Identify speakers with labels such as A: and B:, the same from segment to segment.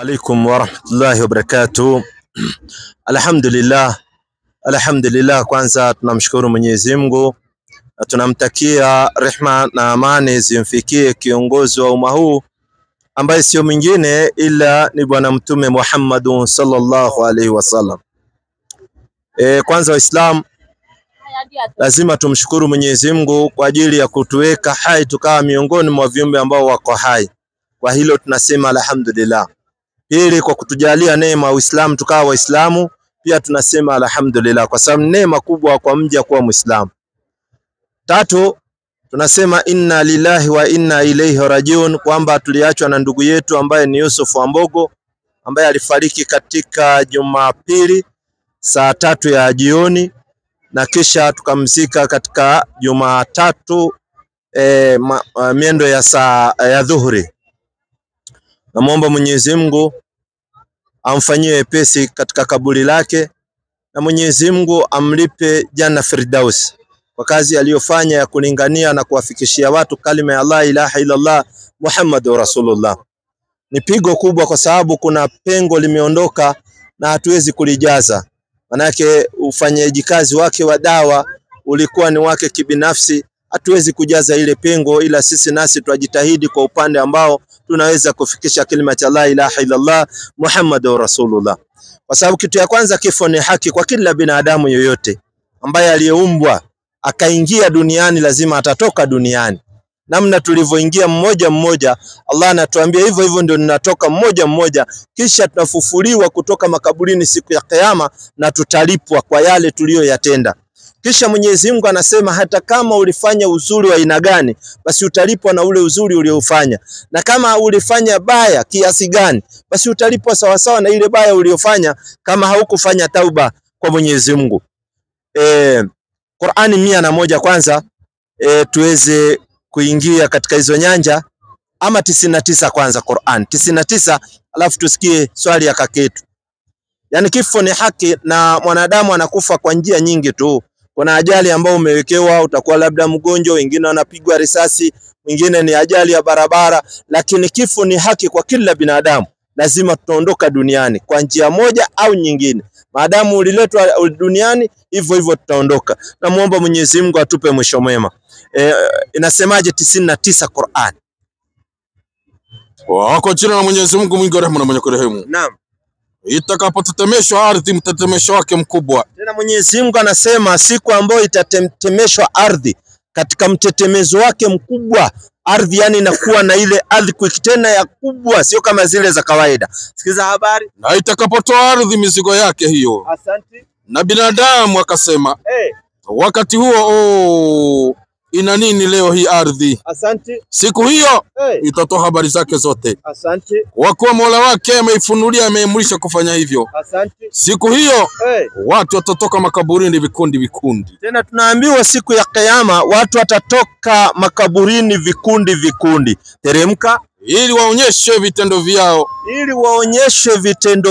A: Alaikum wa rahmatullahi wa barakatuh. Alhamdulillah, kwanza tunamshukuru Mwenyezi Mungu na tunamtakia rehma na amani zimfikie kiongozi wa umma huu ambaye sio mwingine ila ni bwana mtume Muhammad sallallahu alaihi wasallam. Kwanza Waislamu lazima tumshukuru Mwenyezi Mungu kwa ajili ya kutuweka hai tukawa miongoni mwa viumbe ambao wako hai. Kwa hilo tunasema alhamdulillah. Pili, kwa kutujalia neema Uislamu tukawa Waislamu, pia tunasema alhamdulillah kwa sababu neema kubwa kwa mja kuwa Muislamu. Tatu, tunasema inna lillahi wa inna ilaihi rajiun, kwamba tuliachwa na ndugu yetu ambaye ni Yusuf Wambogo ambaye alifariki katika Jumapili saa 3 ya jioni na kisha tukamzika katika Jumatatu miendo ya saa ya dhuhuri. Namuomba Mwenyezi Mungu amfanyie wepesi katika kaburi lake na Mwenyezi Mungu amlipe janna firdaus kwa kazi aliyofanya ya kulingania na kuwafikishia watu kalima ya la ilaha illa Allah Muhammadur Rasulullah. Ni pigo kubwa kwa sababu kuna pengo limeondoka na hatuwezi kulijaza. Manake ufanyaji kazi wake wa dawa ulikuwa ni wake kibinafsi, hatuwezi kujaza ile pengo, ila sisi nasi tutajitahidi kwa upande ambao tunaweza kufikisha kalima cha la ilaha illa Allah Muhammadur Rasulullah. Kwa sababu kitu ya kwanza, kifo ni haki kwa kila binadamu yoyote ambaye aliyeumbwa akaingia duniani, lazima atatoka duniani. Namna tulivyoingia mmoja mmoja, Allah anatuambia hivyo hivyo ndio ninatoka mmoja mmoja, kisha tunafufuliwa kutoka makaburini siku ya kiyama na tutalipwa kwa yale tuliyoyatenda. Kisha Mwenyezi Mungu anasema hata kama ulifanya uzuri wa aina gani, basi utalipwa na ule uzuri uliofanya, na kama ulifanya baya kiasi gani, basi utalipwa sawa sawa na ile baya uliofanya, kama haukufanya tauba kwa Mwenyezi Mungu. Qur'ani 101 kwanza tuweze kuingia katika hizo nyanja, ama 99 kwanza Qur'an 99, alafu tusikie swali ya kaketu. Yani kifo ni haki na mwanadamu anakufa kwa njia nyingi tu. Kuna ajali ambao umewekewa, utakuwa labda mgonjwa, wengine wanapigwa risasi, wengine ni ajali ya barabara, lakini kifo ni haki kwa kila binadamu. Lazima tutaondoka duniani kwa njia moja au nyingine. Maadamu uliletwa duniani, hivyo hivyo tutaondoka. Namuomba Mwenyezi Mungu atupe mwisho mwema. Inasemaje 99 Qur'an?
B: Kwa jina la Mwenyezi Mungu mwingi wa rehema na mwenye kurehemu.
A: Naam.
B: Itakapotetemeshwa ardhi mtetemesho wake mkubwa.
A: Tena Mwenyezi Mungu anasema siku ambayo itatetemeshwa ardhi katika mtetemezo wake mkubwa, ardhi yani inakuwa na ile earthquake tena ya kubwa, sio kama zile za kawaida. Sikiza habari.
B: Na itakapotoa ardhi mizigo yake hiyo.
A: Asante.
B: Na binadamu akasema, wakati huo ina nini leo hii ardhi?
A: Asante.
B: Siku hiyo itatoa habari zake zote.
A: Asante.
B: Kwa kuwa Mola wake ameifunulia, ameamrisha kufanya hivyo.
A: Asante.
B: Siku hiyo watu watatoka makaburini vikundi vikundi.
A: Tena tunaambiwa siku ya kiyama watu watatoka makaburini vikundi vikundi. Teremka
B: ili waonyeshe vitendo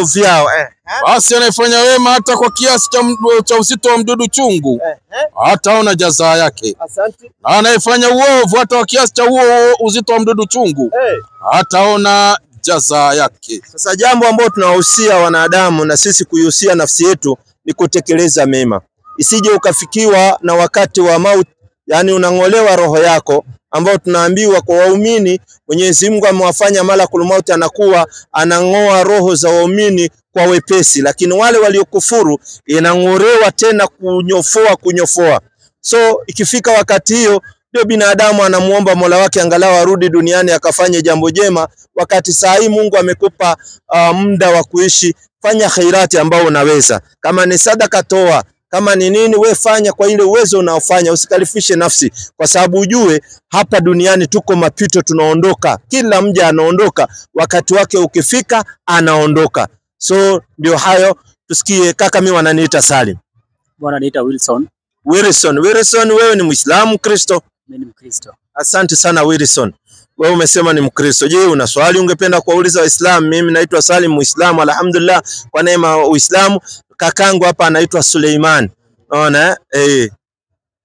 B: vyao. Basi anayefanya wema hata kwa kiasi cha uzito wa mdudu chungu hataona jazaa yake.
A: Asante.
B: Na anayefanya uovu hata kwa kiasi cha uzito wa mdudu chungu hataona jazaa yake.
A: Sasa jambo ambalo tunawahusia wanadamu na sisi kuihusia nafsi yetu ni kutekeleza mema. Isije ukafikiwa na wakati wa mauti, yani unangolewa roho yako, ambao tunaambiwa kwa waumini Mwenyezi Mungu amewafanya malakul maut anakuwa anangoa roho za waumini kwa wepesi, lakini wale waliokufuru inangorewa tena kunyofoa. So ikifika wakati hiyo ndio binadamu anamuomba Mola wake angalau arudi duniani akafanye jambo jema, wakati saa hii Mungu amekupa muda wa kuishi. Fanya khairati ambao unaweza, kama ni sadaka toa, kama ni nini we fanya kwa ile uwezo unaofanya, usikalifishe nafsi, kwa sababu ujue hapa duniani tuko mapito, tunaondoka, kila mja anaondoka, wakati wake ukifika anaondoka. So ndio hayo, tusikie. Kaka mimi wananiita Salim.
C: Bwana niita Wilson.
A: Wilson, wewe ni Muislamu Kristo?
C: Mimi ni Mkristo.
A: Asante sana Wilson. Wewe umesema ni Mkristo. Je, una swali ungependa kuuliza Waislamu? Mimi naitwa Salim, Muislamu, alhamdulillah kwa neema ya Uislamu. Kakangu hapa anaitwa Suleiman. Unaona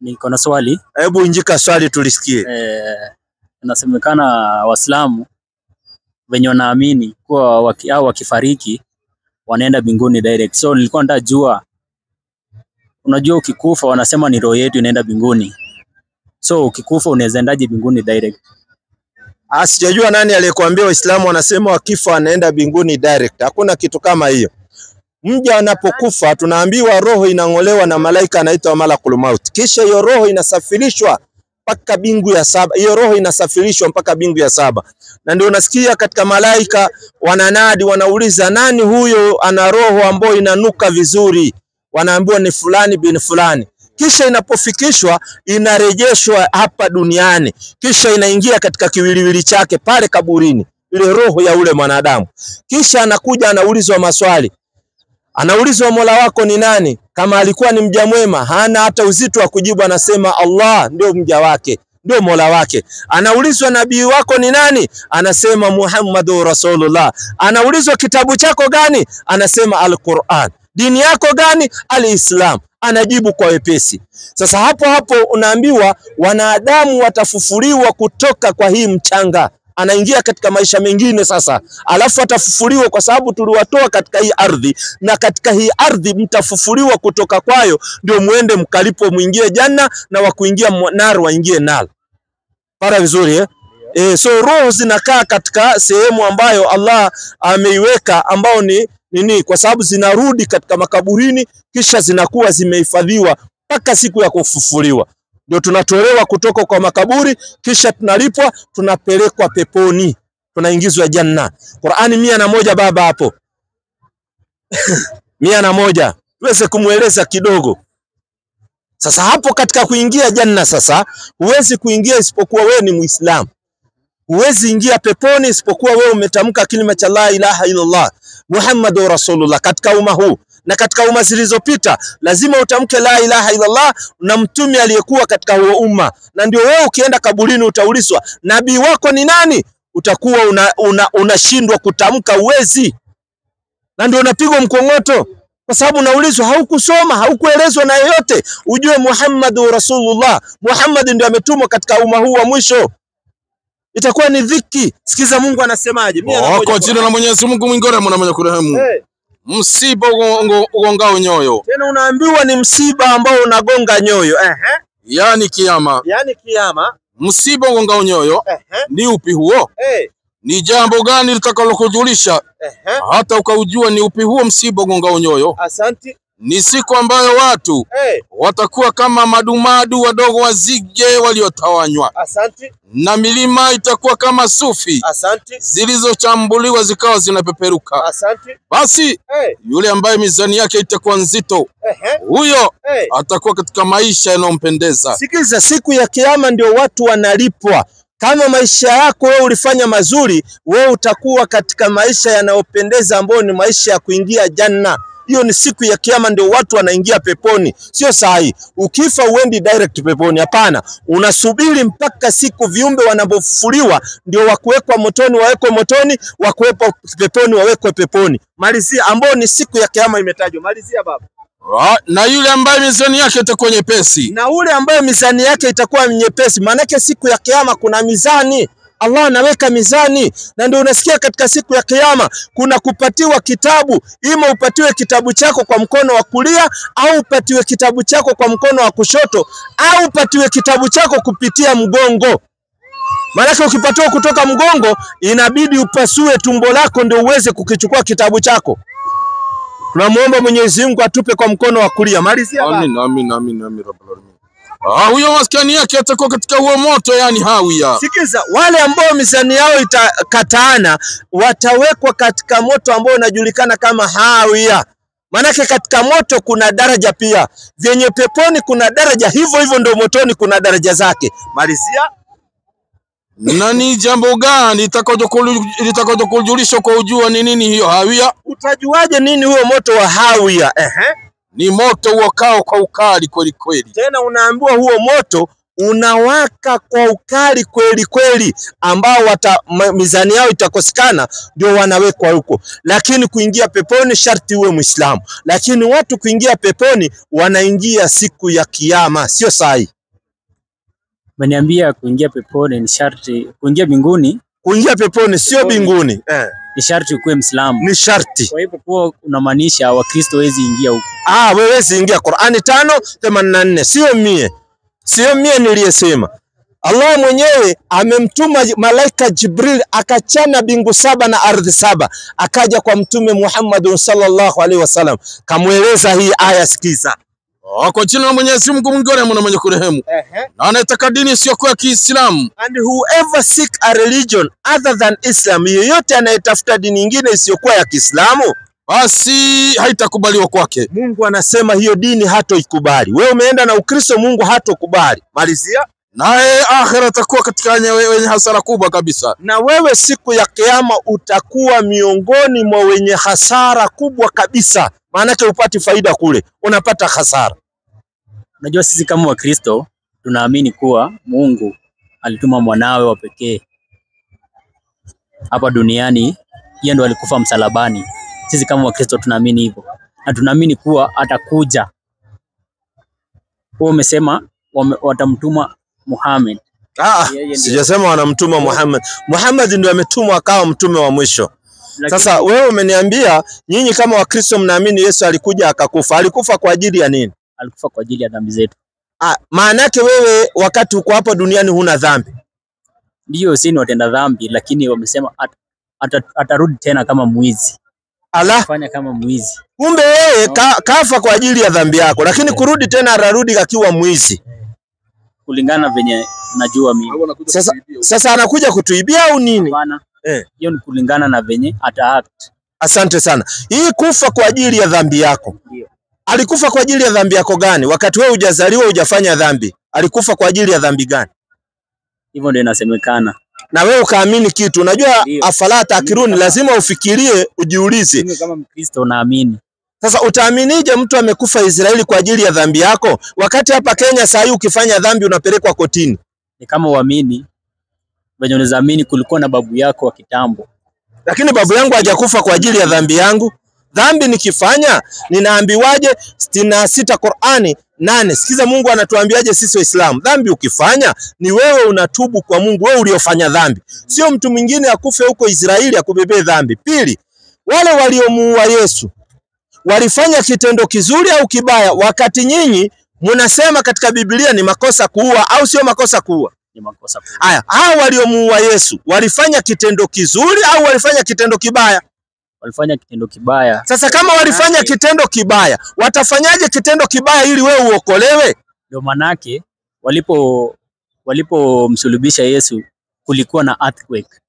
C: Niko na swali.
A: Hebu injika swali tulisikie.
C: Inasemekana Waislamu venye wanaamini kuwa wakifariki wanaenda mbinguni direct. So nilikuwa nataka jua, unajua ukikufa wanasema ni roho yetu inaenda mbinguni. So ukikufa unaweza endaje mbinguni direct?
A: Sijajua nani aliyekuambia Waislamu wanasema wakifa wanaenda mbinguni direct. Hakuna kitu kama hiyo. Mja anapokufa tunaambiwa roho inangolewa na malaika anaitwa Malakul Maut. Kisha hiyo roho inasafirishwa mpaka bingu ya 7. Hiyo roho inasafirishwa mpaka bingu ya 7. Na ndio unasikia katika malaika wananadi, wanauliza nani huyo ana roho ambayo inanuka vizuri? Wanaambiwa ni fulani bin fulani. Kisha inapofikishwa inarejeshwa hapa duniani. Kisha inaingia katika kiwiliwili chake pale kaburini, ile roho ya ule mwanadamu. Kisha anakuja anaulizwa maswali. Anaulizwa Mola wako ni nani? Kama alikuwa ni mja mwema, hana hata uzito wa kujibu, anasema Allah ndio mja wake, ndio Mola wake. Anaulizwa nabii wako ni nani? Anasema Muhammadur Rasulullah. Anaulizwa kitabu chako gani? Anasema Al-Qur'an. Dini yako gani? Al-Islam. Anajibu kwa wepesi. Sasa hapo unaambiwa wanadamu watafufuliwa kutoka kwa hii mchanga. Anaingia katika maisha mengine sasa. Alafu atafufuliwa kwa sababu tuliwatoa katika hii ardhi, na katika hii ardhi mtafufuliwa kutoka kwayo, ndio muende mkalipo, muingie janna, na wakuingia nar waingie nar. Para vizuri so roho zinakaa katika sehemu ambayo Allah ameiweka, ambao ni nini? Kwa sababu zinarudi katika makaburini, kisha zinakuwa zimehifadhiwa mpaka siku ya kufufuliwa. Ndio tunatolewa kutoka kwa makaburi, kisha tunalipwa, tunapelekwa peponi, tunaingizwa janna. Qur'ani 101 baba hapo. 101. Tuweze kumueleza kidogo. Sasa hapo katika kuingia janna sasa, huwezi kuingia isipokuwa wewe ni Muislamu. Huwezi ingia peponi isipokuwa wewe umetamka kilima cha la ilaha illallah Muhammadur Rasulullah katika umma huu. Na katika umma zilizopita lazima utamke la ilaha illallah na mtume aliyekuwa katika huo umma. Na ndio wewe ukienda kaburini utaulizwa nabii wako ni nani? Utakuwa unashindwa kutamka, uwezi. Na ndio unapigwa mkongoto kwa sababu unaulizwa haukusoma, haukuelezwa na yeyote. Ujue Muhammadur Rasulullah, Muhammad ndiye ametumwa katika umma huu wa mwisho. Itakuwa ni dhiki. Sikiza Mungu anasemaje?
B: Kwa jina la Mwenyezi Mungu mwingi wa mwenye kurehemu. Msiba ugongao nyoyo.
A: Tena unaambiwa ni msiba ambao unagonga nyoyo.
B: Yani kiyama.
A: Yani kiyama.
B: Msiba ugongao nyoyo. Ni upi huo? Ni jambo gani litakalokujulisha hata ukaujua ni upi huo msiba ugongao nyoyo?
A: Asante.
B: Ni siku ambayo watu watakuwa kama madumadu wadogo wazige waliotawanywa.
A: Asante.
B: Na milima itakuwa kama sufi.
A: Asante.
B: Zilizochambuliwa zikawa zinapeperuka.
A: Asante.
B: Basi yule ambaye mizani yake itakuwa nzito, huyo atakuwa katika maisha yanayompendeza.
A: Sikiza, siku ya kiyama ndio watu wanalipwa. Kama maisha yako wewe ulifanya mazuri, wewe utakuwa katika maisha yanayopendeza ambayo ni maisha ya kuingia janna. Hiyo ni siku ya kiyama, ndio watu wanaingia peponi. Sio sahi ukifa uendi direct peponi, hapana. Unasubiri mpaka siku viumbe wanapofufuliwa ndio wakuwekwa motoni wawekwe motoni, wakuwekwa peponi wawekwe peponi. Malizia ambao ni siku ya kiyama imetajwa. Malizia baba.
B: Na yule ambaye mizani yake itakuwa nyepesi.
A: Na ule ambaye mizani yake itakuwa nyepesi. Maana siku ya kiyama kuna mizani. Allah anaweka mizani, na ndio unasikia katika siku ya kiyama kuna kupatiwa kitabu. Ima upatiwe kitabu chako kwa mkono wa kulia, au upatiwe kitabu chako kwa mkono wa kushoto, au upatiwe kitabu chako kupitia mgongo. Maana ukipatiwa kutoka mgongo inabidi upasue tumbo lako ndio uweze kukichukua kitabu chako. Tunamuomba Mwenyezi Mungu atupe kwa mkono wa kulia. Malizia baba.
B: Amin, amin, amin, amin rabbal alamin. Huyo maskani yake atakuwa katika huo moto, yani hawia.
A: Sikiza, wale ambao mizani yao itakataana watawekwa katika moto ambao unajulikana kama hawia. Manake katika moto kuna daraja pia. Vyenye peponi kuna daraja, hivyo hivyo ndio motoni kuna daraja zake. Malizia.
B: Na ni jambo gani litakajokujulisha kwa ujua ni nini hiyo hawia?
A: Utajuaje nini huo moto wa hawia?
B: Ni moto uwakao kwa ukali kweli kweli.
A: Tena unaambiwa huo moto unawaka kwa ukali kweli kweli, ambao mizani yao itakosekana ndio wanawekwa huko. Lakini kuingia peponi sharti uwe Muislamu. Lakini watu kuingia peponi wanaingia siku ya kiyama, sio sahi.
C: Umeniambia kuingia peponi ni sharti, kuingia mbinguni
A: Kuingia peponi sio binguni.
C: Ni sharti ukuwe Muislamu.
A: Ni sharti.
C: Kwa hivyo kuwa unamaanisha Wakristo hawezi ingia huko.
A: Wewe hawezi ingia. Qur'ani 5:84. Sio mie niliyesema. Allah mwenyewe amemtuma malaika Jibril akachana bingu 7 na ardhi 7, akaja kwa mtume Muhammad sallallahu alaihi wasallam, kamueleza hii aya. Sikiza.
B: Kwa jina la Mwenyezi Mungu mwingi wa rehema na mwenye kurehemu. Na anayetaka dini isiyokuwa ya Kiislamu.
A: And whoever seek a religion other than Islam, yeyote anayetafuta dini nyingine isiyokuwa ya Kiislamu,
B: basi haitakubaliwa kwake.
A: Mungu anasema hiyo dini hatoikubali. Wewe umeenda na Ukristo, Mungu hatokubali. Malizia.
B: Naye akhira atakuwa katika wenye hasara kubwa kabisa.
A: Na wewe siku ya kiyama utakuwa miongoni mwa wenye hasara kubwa kabisa. Maana upati faida kule, unapata hasara.
C: Unajua sisi kama Wakristo tunaamini kuwa Mungu alituma mwanawe wa pekee hapa duniani, yeye ndo alikufa msalabani. Sisi kama Wakristo tunaamini hivyo. Na tunaamini kuwa atakuja. Wao umesema watamtuma Muhammad.
A: Sijasema wanamtuma Muhammad. Muhammad ndio ametumwa akawa mtume wa mwisho. Sasa wewe umeniambia nyinyi kama Wakristo mnaamini Yesu alikuja akakufa. Alikufa kwa ajili ya nini?
C: Alikufa kwa ajili ya dhambi zetu.
A: Maana yake wewe wakati uko hapa duniani huna dhambi.
C: Ndio, si ni watenda dhambi, lakini wamesema atarudi tena kama mwizi.
A: Fanya
C: kama mwizi.
A: Kumbe yeye kafa kwa ajili ya dhambi yako, lakini kurudi tena ararudi akiwa mwizi.
C: Kulingana venye najua mimi.
A: Sasa anakuja kutuibia au nini?
C: Bana. Hiyo ni kulingana na venye ata-act.
A: Asante sana. Hii kufa kwa ajili ya dhambi yako.
C: Ndio.
A: Alikufa kwa ajili ya dhambi yako gani? Wakati wewe hujazaliwa hujafanya dhambi. Alikufa kwa ajili ya dhambi gani?
C: Hivyo ndio inasemekana.
A: Na wewe ukaamini kitu. Unajua afala takiruni, lazima ufikirie, ujiulize.
C: Mimi kama Mkristo naamini.
A: Sasa utaaminije mtu amekufa Israeli kwa ajili ya dhambi yako? Wakati hapa Kenya saa hii ukifanya dhambi unapelekwa kotini.
C: Ni kama uamini venye unaamini kulikuwa na babu yako wa kitambo.
A: Lakini babu yangu hajakufa kwa ajili ya dhambi yangu. Dhambi nikifanya ninaambiwaje? 66 Qur'ani 8. Sikiza Mungu anatuambiaje sisi Waislamu. Dhambi ukifanya ni wewe unatubu kwa Mungu, wewe uliofanya dhambi. Sio mtu mwingine akufe huko Israeli akubebee dhambi. Pili, wale waliomuua Yesu walifanya kitendo kizuri au kibaya? Wakati nyinyi mnasema katika Biblia ni makosa kuua au sio makosa kuua?
C: Ni makosa kuua.
A: Haya, hao waliomuua Yesu walifanya kitendo kizuri au walifanya kitendo kibaya?
C: Walifanya kitendo kibaya.
A: Sasa kama walifanya kitendo kibaya, watafanyaje kitendo kibaya ili wewe uokolewe?
C: Ndio manake walipomsulubisha Yesu kulikuwa na earthquake.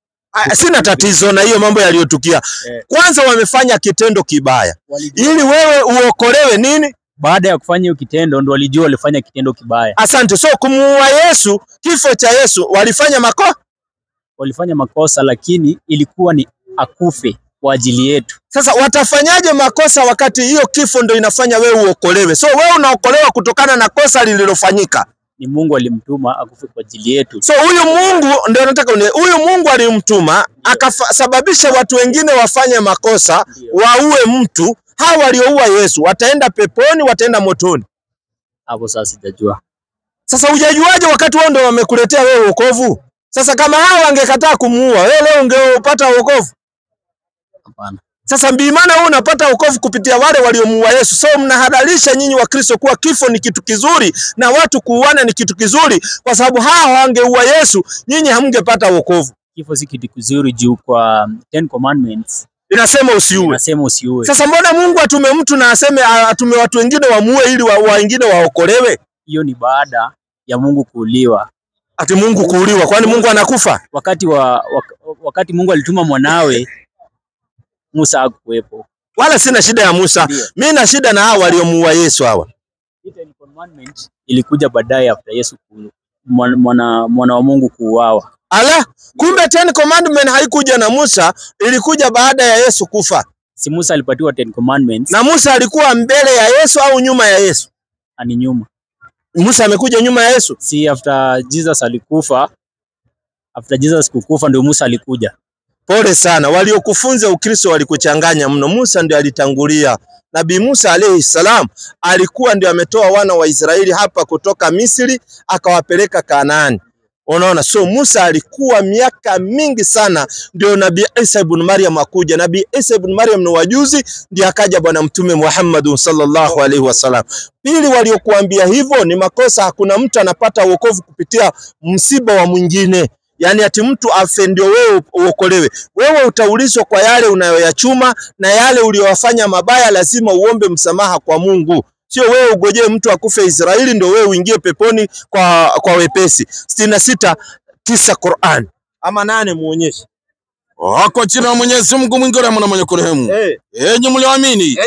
A: Sina tatizo na hiyo mambo yaliyotukia. Kwanza wamefanya kitendo kibaya ili wewe uokolewe nini?
C: Baada ya kufanya hiyo kitendo ndo walijua walifanya kitendo kibaya.
A: Asante. So kumuua Yesu, kifo cha Yesu, walifanya makosa,
C: lakini ilikuwa ni akufe kwa ajili yetu.
A: Sasa watafanyaje makosa wakati hiyo kifo ndo inafanya wewe uokolewe? So wewe unaokolewa kutokana na kosa lililofanyika.
C: Ni Mungu alimtuma akufe kwa ajili yetu.
A: So huyu Mungu ndio nataka huyu Mungu alimtuma akasababisha watu wengine wafanye makosa, waue mtu. Hao walioua Yesu wataenda peponi, wataenda motoni?
C: Hapo sasa sijajua.
A: Sasa hujajuaje wakati wao ndio wamekuletea wewe wokovu? Sasa kama hao wangekataa kumuua, wewe leo ungepata wokovu?
C: Hapana.
A: Sasa maana wewe unapata wokovu kupitia wale waliomuua Yesu. So mnahadharisha nyinyi wa Kristo kuwa kifo ni kitu kizuri na watu kuuana ni kitu kizuri, kwa sababu hao wangeua Yesu, nyinyi hamngepata wokovu.
C: Kifo si kitu kizuri juu kwa 10 commandments
A: inasema usiue. Sasa mbona Mungu atume mtu na aseme atume watu wengine wamuue ili wengine waokolewe?
C: Hiyo ni baada ya Mungu kuuliwa.
A: Ati Mungu kuuliwa? Kwani Mungu anakufa?
C: Wakati Mungu alituma mwanawe Musa hakuwepo.
A: Wala sina shida ya Musa. Mimi na shida na hao waliomuua Yesu hawa.
C: 10 commandments ilikuja baadaye after Yesu mwana wa Mungu kuuawa.
A: Kumbe 10 commandment haikuja na Musa, ilikuja baada ya Yesu kufa.
C: Si Musa alipatiwa 10 commandments.
A: Na Musa alikuwa mbele ya Yesu au nyuma ya Yesu?
C: Ani nyuma.
A: Musa amekuja nyuma ya Yesu?
C: Si after Jesus alikufa. After Jesus kukufa ndio Musa alikuja.
A: Pole sana, waliokufunza Ukristo walikuchanganya mno. Musa ndio alitangulia. Nabii Musa alayhi salam alikuwa ndio ametoa wana wa Israeli hapa kutoka Misri akawapeleka Kanaani. Unaona, so Musa alikuwa miaka mingi sana ndio Nabii Isa ibn Maryam akuja. Nabii Isa ibn Maryam ni wajuzi ndio akaja bwana mtume Muhammad sallallahu alaihi wasallam. Pili, waliokuambia hivyo ni makosa. Hakuna mtu anapata wokovu kupitia msiba wa mwingine. Yani ati mtu afe ndio wewe uokolewe. Wewe utaulizwa kwa yale unayoyachuma, na yale uliyowafanya mabaya lazima uombe msamaha kwa Mungu. Sio wewe ugojee mtu akufe Israeli ndio wewe uingie peponi kwa wepesi. 66:9 Qur'an. Ama 8 muonyeshe.
B: Wako chini wa Mwenyezi Mungu mwingi wa mwenye kurehemu. Enyi mlioamini.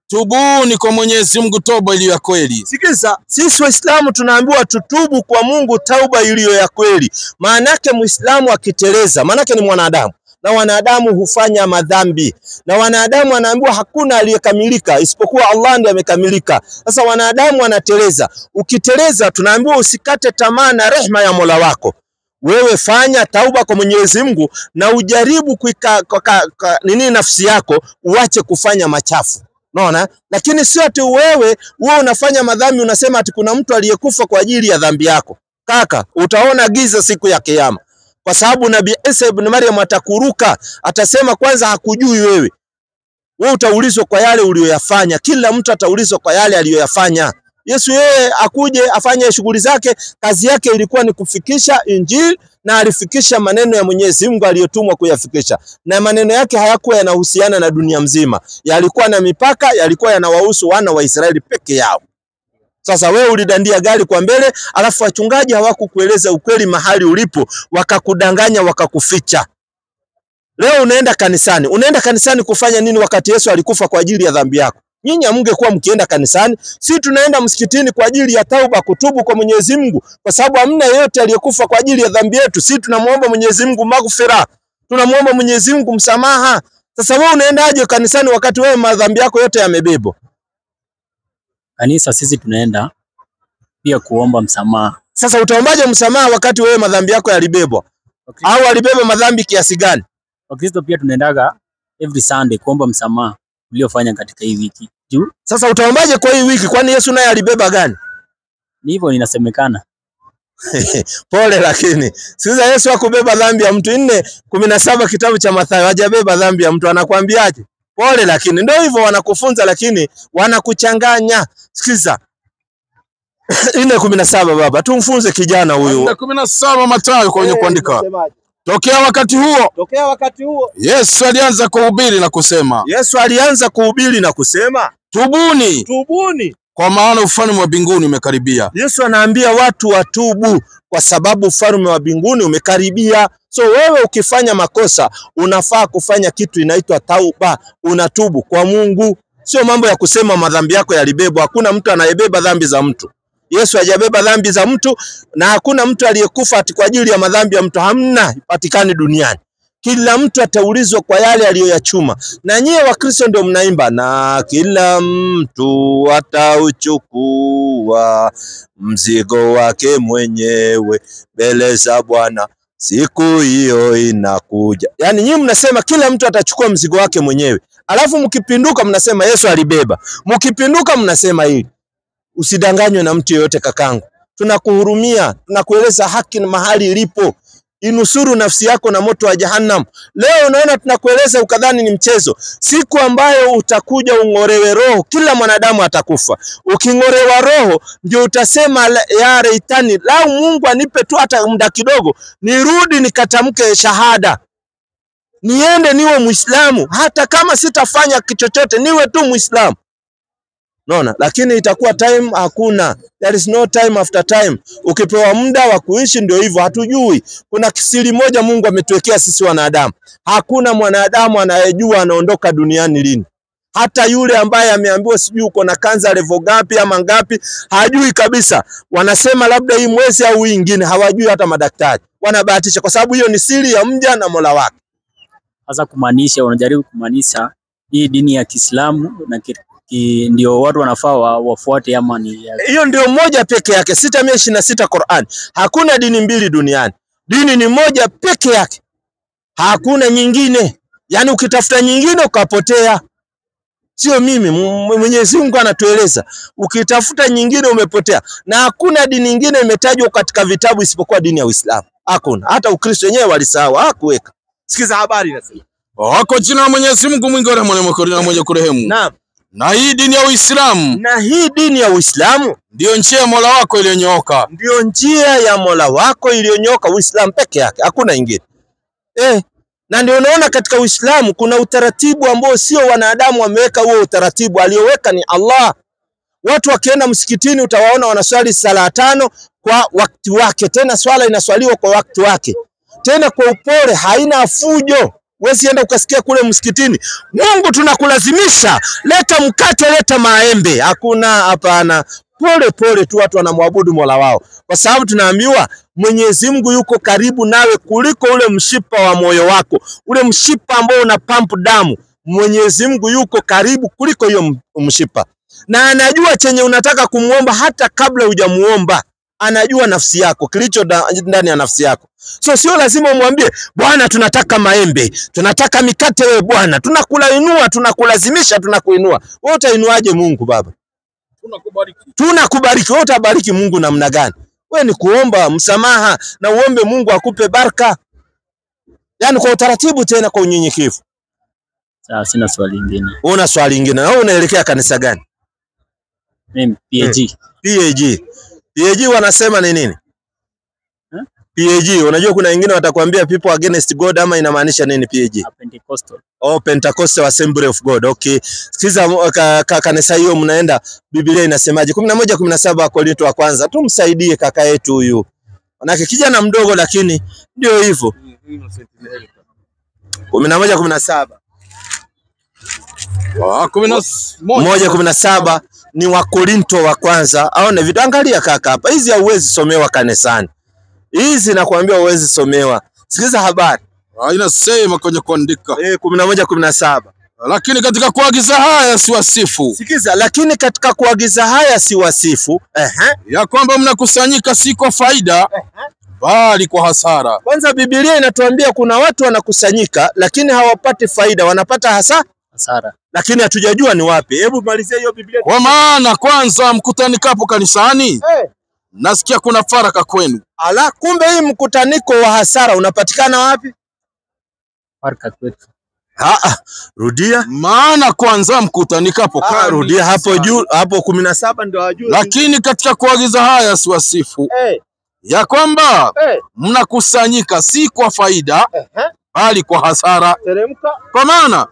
B: Tubuni kwa Mwenyezi Mungu toba iliyo ya kweli.
A: Sikiza, sisi Waislamu tunaambiwa tutubu kwa Mungu tauba iliyo ya kweli. Maana yake Muislamu akiteleza, maana yake ni mwanadamu. Na wanadamu hufanya madhambi. Na wanadamu anaambiwa hakuna aliyekamilika isipokuwa Allah ndiye amekamilika. Sasa wanadamu wanateleza. Ukiteleza tunaambiwa usikate tamaa na rehema ya Mola wako. Wewe fanya tauba kwa Mwenyezi Mungu na ujaribu nini nafsi yako uache kufanya machafu. Unaona? Lakini sio ati wewe unafanya madhambi unasema ati kuna mtu aliyekufa kwa ajili ya dhambi yako. Kaka, utaona giza siku ya kiyama. Kwa sababu Nabii Isa ibn Maryam atakuruka, atasema kwanza hakujui wewe. Wewe utaulizwa kwa yale uliyoyafanya. Kila mtu ataulizwa kwa yale aliyoyafanya. Yesu yeye akuje afanye shughuli zake, kazi yake ilikuwa ni kufikisha Injili na alifikisha maneno ya Mwenyezi Mungu aliyotumwa kuyafikisha. Na maneno yake hayakuwa yanahusiana na dunia mzima. Yalikuwa na mipaka, yalikuwa yanawahusu wana wa Israeli peke yao. Sasa wewe ulidandia gari kwa mbele, alafu wachungaji hawakukueleza ukweli mahali ulipo, wakakudanganya wakakuficha. Leo unaenda kanisani. Unaenda kanisani kufanya nini wakati Yesu alikufa kwa ajili ya dhambi yako? Nyinyi hamngekuwa mkienda kanisani. Sisi tunaenda msikitini kwa ajili ya tauba, kutubu kwa Mwenyezi Mungu, kwa sababu hamna yeyote aliyekufa kwa ajili ya dhambi yetu. Sisi tunamuomba Mwenyezi Mungu maghfira. Tunamuomba Mwenyezi Mungu msamaha. Sasa wewe unaendaje kanisani wakati wewe madhambi yako yote yamebebwa?
C: Kanisa sisi tunaenda pia kuomba msamaha.
A: Sasa utaombaje msamaha wakati wewe madhambi yako yalibebwa? Au alibeba madhambi kiasi gani?
C: Wakristo pia tunaendaga every Sunday kuomba msamaha uliofanya katika hii wiki.
A: Sasa utaombaje kwa hii wiki? Kwani Yesu naye alibeba gani?
C: Ni hivyo inasemekana.
A: Pole, lakini sikiza, Yesu hakubeba dhambi ya mtu. 4:17 kitabu cha Mathayo, hajabeba dhambi ya mtu. Anakuambiaje? Pole, lakini ndio hivyo wanakufunza, lakini wanakuchanganya. Sikiza 4:17 baba, tumfunze kijana huyu.
B: 4:17 Mathayo kwenye kuandika. Tokea wakati huo Yesu alianza kuhubiri na kusema, tubuni kwa maana ufalme wa mbinguni umekaribia. Yesu anaambia watu watubu kwa sababu ufalme wa mbinguni umekaribia. So wewe ukifanya makosa unafaa kufanya kitu inaitwa tauba, unatubu kwa Mungu. Sio mambo ya kusema madhambi yako yalibebwa. Hakuna mtu anayebeba dhambi za mtu. Yesu hajabeba dhambi za mtu, na hakuna mtu aliyekufa ati kwa ajili ya madhambi ya mtu. Hamna, ipatikani duniani. Kila mtu ataulizwa kwa yale aliyoyachuma. Na nyie Wakristo ndio mnaimba, na kila mtu atauchukua mzigo wake mwenyewe mbele za Bwana, siku hiyo inakuja. Yani nyinyi mnasema kila mtu atachukua mzigo wake mwenyewe. Alafu mkipinduka mnasema Yesu alibeba. Mkipinduka mnasema hili. Usidanganywe na mtu yeyote kakangu. Tunakuhurumia, tunakueleza haki na mahali ilipo. Inusuru nafsi yako na moto wa Jahannam. Leo unaona tunakueleza ukadhani ni mchezo. Siku ambayo utakuja ungorewe roho, kila mwanadamu atakufa. Ukingorewa roho ndio utasema ya reitani, lau Mungu anipe tu hata muda kidogo nirudi nikatamke shahada. Niende niwe Muislamu, hata kama sitafanya kichochote niwe tu Muislamu. Naona, lakini itakuwa time hakuna. There is no time after time. Ukipewa muda wa kuishi ndio hivyo, hatujui. Kuna kisiri moja Mungu ametuwekea sisi wanadamu. Hakuna mwanadamu anayejua anaondoka duniani lini. Hata yule ambaye ameambiwa sijui uko na kanza level gapi ama ngapi, hajui kabisa. Wanasema labda hii mwezi au nyingine, hawajui hata madaktari. Wanabahatisha kwa sababu hiyo ni siri ya mja na Mola wake.
C: Sasa kumaanisha, unajaribu kumaanisha hii dini ya Kiislamu na ndio watu wanafaa wafuate ama ni
A: hiyo ndio moja peke yake? 626 Qur'an. Hakuna dini mbili duniani. Dini ni moja peke yake. Hakuna nyingine. Yani ukitafuta nyingine ukapotea.
B: sio mimi. Mwenyezi Mungu anatueleza, ukitafuta nyingine umepotea. Na hakuna dini nyingine imetajwa katika vitabu isipokuwa dini ya Uislamu. Hakuna. Hata Ukristo wenyewe walisahau, hakuweka. Sikiza habari inasema.
D: Wako jina la Mwenyezi Mungu mwingi wa rehema na mwenye kurehemu.
B: Naam.
D: Na hii dini ya Uislamu.
B: Na hii dini ya Uislamu
D: ndio njia ya Mola wako iliyonyooka.
B: Ndio njia ya Mola wako iliyonyooka, Uislamu peke yake, hakuna ingine. Na ndio unaona katika Uislamu kuna utaratibu ambao sio wanadamu wameweka huo utaratibu, aliyoweka ni Allah. Watu wakienda msikitini utawaona wanaswali sala 5 kwa wakati wake, tena swala inaswaliwa kwa wakati wake, tena kwa upole, haina fujo. Wewe enda ukasikia kule msikitini, Mungu tunakulazimisha, leta mkate, leta maembe. Hakuna, hapana. Pole pole tu watu wanamwabudu Mola wao, kwa sababu tunaambiwa Mwenyezi Mungu yuko karibu nawe kuliko ule mshipa wa moyo wako, ule mshipa ambao una pump damu. Mwenyezi Mungu yuko karibu kuliko hiyo mshipa, na anajua chenye unataka kumuomba hata kabla hujamuomba. Anajua nafsi yako, kilicho ndani ya nafsi yako. So sio lazima umwambie Bwana tunataka maembe, tunataka mikate, wewe Bwana tunakulainua, tunakulazimisha, tunakuinua. Wewe utainuaje Mungu Baba? Tunakubariki. Wewe utabariki Mungu namna gani? Wewe ni kuomba msamaha na uombe Mungu akupe baraka. Yaani kwa utaratibu, tena kwa unyenyekevu.
C: Sawa, sina swali lingine.
B: Una swali lingine? Na wewe unaelekea kanisa gani?
C: Mimi PAG.
B: PAG wanasema ni nini? PAG, unajua kuna wengine watakwambia people against God, ama inamaanisha nini PAG?
C: Pentecostal.
B: Pentecostal Assembly of God. Okay. Sikiza kanisa hiyo mnaenda, Biblia inasemaje? 11:17 Korinto wa kwanza. Tumsaidie kaka yetu huyu. Manake kijana mdogo lakini ndio hivyo. 11:17. 11:17 ni wa Korinto wa kwanza. Aone vitu, angalia kaka hapa. Hizi hauwezi somewa kanisani. Hizi nakwambia huwezi somewa. Sikiza habari.
D: Inasema kwenye kuandika
B: 11:17.
D: Lakini katika kuagiza haya siwasifu.
B: Sikiza, lakini katika kuagiza haya siwasifu.
D: Ya kwamba mnakusanyika si kwa faida, bali kwa hasara.
B: Kwanza Biblia inatuambia kuna watu wanakusanyika lakini hawapati faida, wanapata hasara. Lakini hatujajua ni wapi. Hebu malizia hiyo Biblia.
D: Kwa maana kwanza mkutanikapo kanisani, nasikia kuna faraka kwenu.
B: Ala, kumbe hii mkutaniko wa hasara unapatikana wapi?
C: Faraka kwetu.
B: Rudia.
D: Maana kwanza mkutanikapo kanisani.
B: Rudia hapo juu, hapo 17 ndio ajue.
D: Lakini katika kuagiza haya siwasifu. Ya kwamba mnakusanyika si kwa faida, bali kwa hasara.
B: Teremka.
D: Kwa maana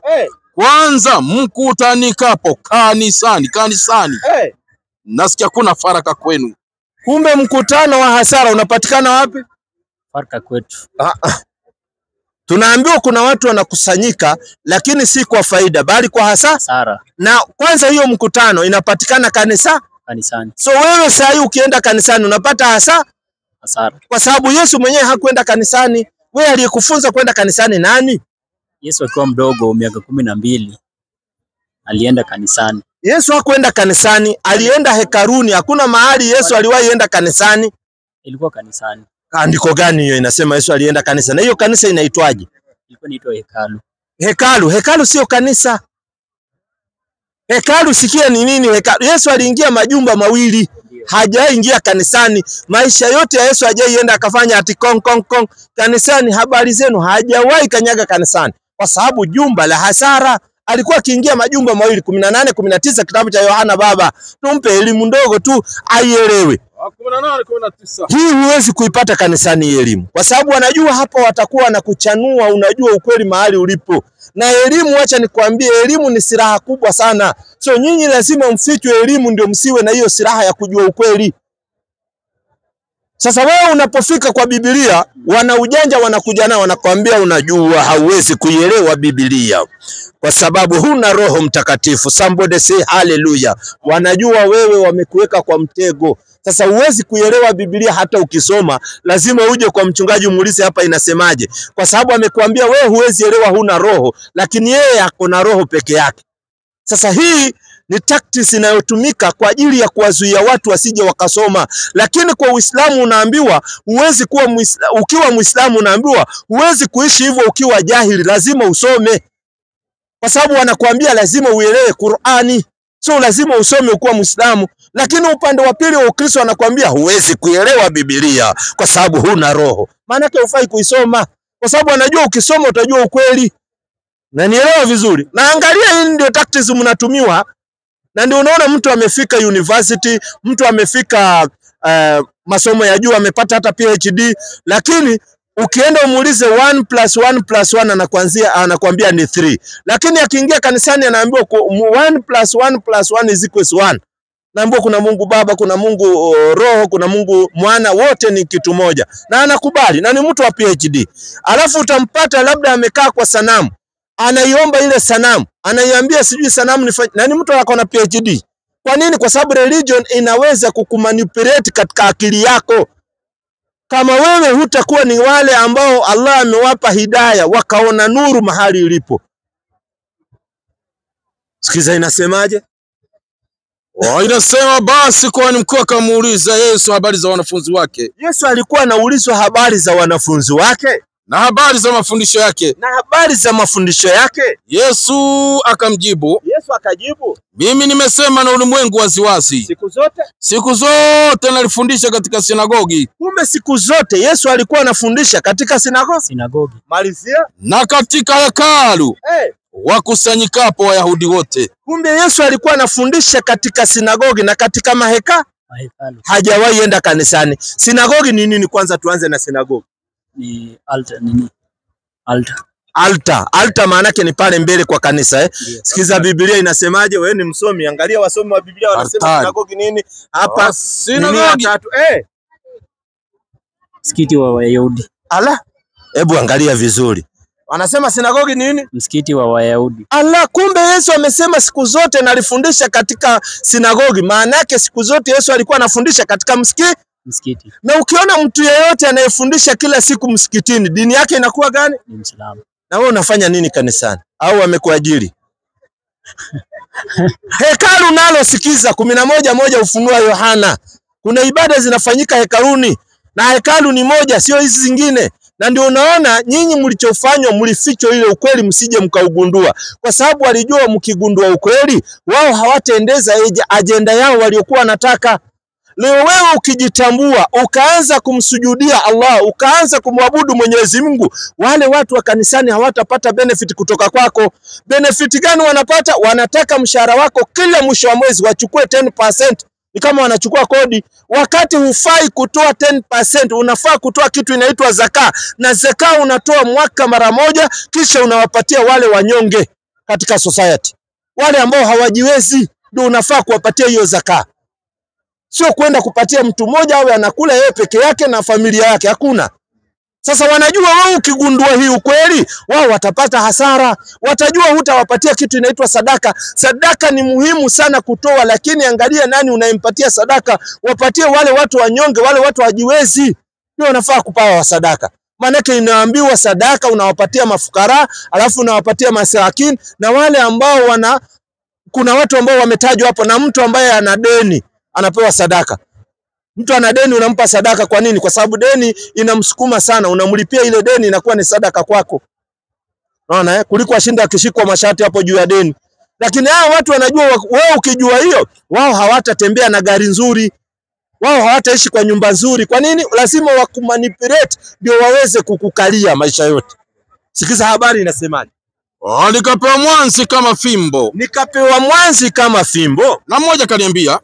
D: kwanza mkutanikapo kanisani, nasikia kuna faraka kwenu.
B: Kumbe mkutano wa hasara unapatikana wapi?
C: Faraka kwetu.
B: Tunaambiwa kuna watu wanakusanyika lakini si kwa faida bali kwa hasara. Na kwanza hiyo mkutano inapatikana kanisani. So wewe sasa ukienda kanisani unapata hasara. Kwa sababu Yesu mwenyewe hakwenda kanisani. Wewe aliyekufunza kwenda kanisani nani?
C: Yesu akiwa mdogo miaka 12 alienda kanisani.
B: Yesu hakwenda kanisani, alienda hekaruni. Hakuna mahali Yesu aliwahi enda kanisani.
C: Ilikuwa kanisani.
B: Andiko gani hiyo inasema Yesu alienda kanisa? Na hiyo kanisa inaitwaje?
C: Ilikuwa inaitwa
B: hekalu. Hekalu sio kanisa. Hekalu sikia ni nini hekalu? Yesu aliingia majumba mawili. Hajaingia kanisani. Maisha yote ya Yesu hajaienda akafanya ati kong kanisani. Habari zenu, hajawahi kanyaga kanisani. Kwa sababu jumba la hasara. Alikuwa akiingia majumba mawili. 18-19 kitabu cha Yohana. Baba tumpe elimu ndogo tu aielewe.
D: 18-19.
B: Hii huwezi kuipata kanisani elimu. Kwa sababu wanajua hapa watakuwa na kuchanua, unajua ukweli mahali ulipo. Na elimu, acha nikwambie, elimu ni silaha kubwa sana. So nyinyi lazima mfichwe elimu ndio msiwe na hiyo silaha ya kujua ukweli. Sasa wewe unapofika kwa Biblia, wana ujanja wanakuja nao wanakuambia unajua, hauwezi kuielewa Biblia kwa sababu huna Roho Mtakatifu. Somebody say hallelujah. Wanajua wewe wamekuweka kwa mtego. Sasa huwezi kuielewa Biblia hata ukisoma, lazima uje kwa mchungaji umuulize hapa inasemaje. Kwa sababu amekuambia wewe huwezi elewa, huna roho, lakini yeye ako na roho peke yake. Sasa hii ni tactics inayotumika kwa ajili ya kuwazuia watu wasije wakasoma. Lakini kwa Uislamu unaambiwa huwezi kuwa ukiwa Muislamu unaambiwa huwezi kuishi hivyo ukiwa jahili, lazima usome. kwa sababu wanakuambia lazima uelewe Qur'ani, sio lazima usome ukuwa Muislamu. Lakini upande wa pili wa Ukristo wanakuambia huwezi kuelewa Biblia kwa sababu huna roho. Maana yake hufai kuisoma, kwa sababu anajua ukisoma utajua ukweli. Na nielewa vizuri. Na angalia, hii ndio tactics mnatumiwa. Na ndio unaona mtu amefika university, mtu amefika masomo ya juu, amepata hata PhD, lakini ukienda umuulize 1 + 1 + 1 anakuambia ni 3. Lakini akiingia kanisani anaambiwa 1 + 1 + 1 = 1. Naambiwa kuna Mungu Baba, kuna Mungu Roho, kuna Mungu Mwana, wote ni kitu moja. Na anakubali, na ni mtu wa PhD. Alafu utampata labda amekaa kwa sanamu, anaiomba ile sanamu, anaiambia sijui sanamu nifanye, na ni mtu ako na PhD. Kwa nini? Kwa sababu religion inaweza kukumanipulate katika akili yako. Kama wewe hutakuwa ni wale ambao Allah amewapa hidayah, wakaona nuru mahali ilipo. Sikiza inasemaje?
D: Inasema basi kwani mkuu akamuuliza Yesu habari za wanafunzi wake.
B: Yesu alikuwa anaulizwa habari za wanafunzi wake
D: Na habari za mafundisho yake.
B: na habari za mafundisho yake.
D: Yesu akamjibu,
B: Yesu akajibu,
D: mimi nimesema na ulimwengu waziwazi. Siku zote nalifundisha katika sinagogi.
B: Kumbe siku zote Yesu alikuwa anafundisha katika
C: Sinagogi.
B: Malizia.
D: Na katika hekalu wakusanyikapo Wayahudi wote.
B: Kumbe Yesu alikuwa anafundisha katika sinagogi na katika mahekalu. Hajawahi enda kanisani. Sinagogi ni nini? Kwanza tuanze na sinagogi.
C: Ni altar nini? Altar.
B: Altar maana yake ni pale mbele kwa kanisa Yes. Sikiza Biblia inasemaje? Wewe ni msomi, angalia wasomi wa Biblia wanasema sinagogi nini? Hapa
D: sinagogi.
C: Msikiti wa Wayahudi.
B: Ala, hebu angalia vizuri. Wanasema sinagogi nini?
C: Msikiti wa Wayahudi.
B: Ala, kumbe Yesu amesema siku zote nalifundisha katika sinagogi. Maana yake siku zote Yesu alikuwa anafundisha katika msikiti. Na ukiona mtu yeyote anayefundisha kila siku msikitini, dini yake inakuwa gani?
C: Ni Muislamu.
B: Na wewe unafanya nini kanisani? Au wamekuajiri? Hekalu nalo sikiza 11:1 Ufunuo Yohana. Kuna ibada zinafanyika hekaluni na hekalu ni moja, sio hizi zingine. Na ndio unaona nyinyi mlichofanywa mlificho ile ukweli msije mkaugundua. Kwa sababu walijua mkigundua ukweli, wao hawataendeza ajenda yao waliokuwa wanataka. Leo wewe ukijitambua, ukaanza kumsujudia Allah, ukaanza kumwabudu Mwenyezi Mungu, wale watu wa kanisani hawatapata benefit kutoka kwako. Benefit gani wanapata? Wanataka mshahara wako kila mwisho wa mwezi wachukue 10%. Ni kama wanachukua kodi, wakati hufai kutoa 10%, unafaa kutoa kitu inaitwa zaka. Na zaka unatoa mwaka mara moja, kisha unawapatia wale wanyonge katika society. Wale ambao hawajiwezi ndio unafaa kuwapatia hiyo zaka. Sio kwenda kupatia mtu mmoja awe anakula yeye peke yake na familia yake, hakuna. Sasa wanajua wao ukigundua hii ukweli, wao watapata hasara. Watajua hutawapatia kitu inaitwa sadaka. Sadaka ni muhimu sana kutoa, lakini angalia nani unayempatia sadaka. Wapatie wale watu wanyonge, wale watu hawajiwezi. Ndio wanafaa kupawa sadaka. Maanake inaambiwa sadaka unawapatia mafukara, alafu unawapatia masakin na wale ambao kuna watu ambao wametajwa hapo, na mtu ambaye ana deni anapewa sadaka. Mtu ana deni unampa sadaka. Kwa nini? Kwa sababu deni inamsukuma sana, unamlipia ile deni inakuwa ni sadaka kwako. Unaona kuliko ashinda akishikwa mashati hapo juu ya deni. Lakini hao watu wanajua wewe ukijua hiyo, wao hawatatembea na gari nzuri. Wao hawataishi kwa nyumba nzuri. Kwa nini? Lazima wakumanipulate ndio waweze kukukalia maisha yote. Sikiza habari inasemaje?
D: Nikapewa mwanzi kama fimbo.
B: Nikapewa mwanzi kama fimbo.
D: Na mmoja akaniambia,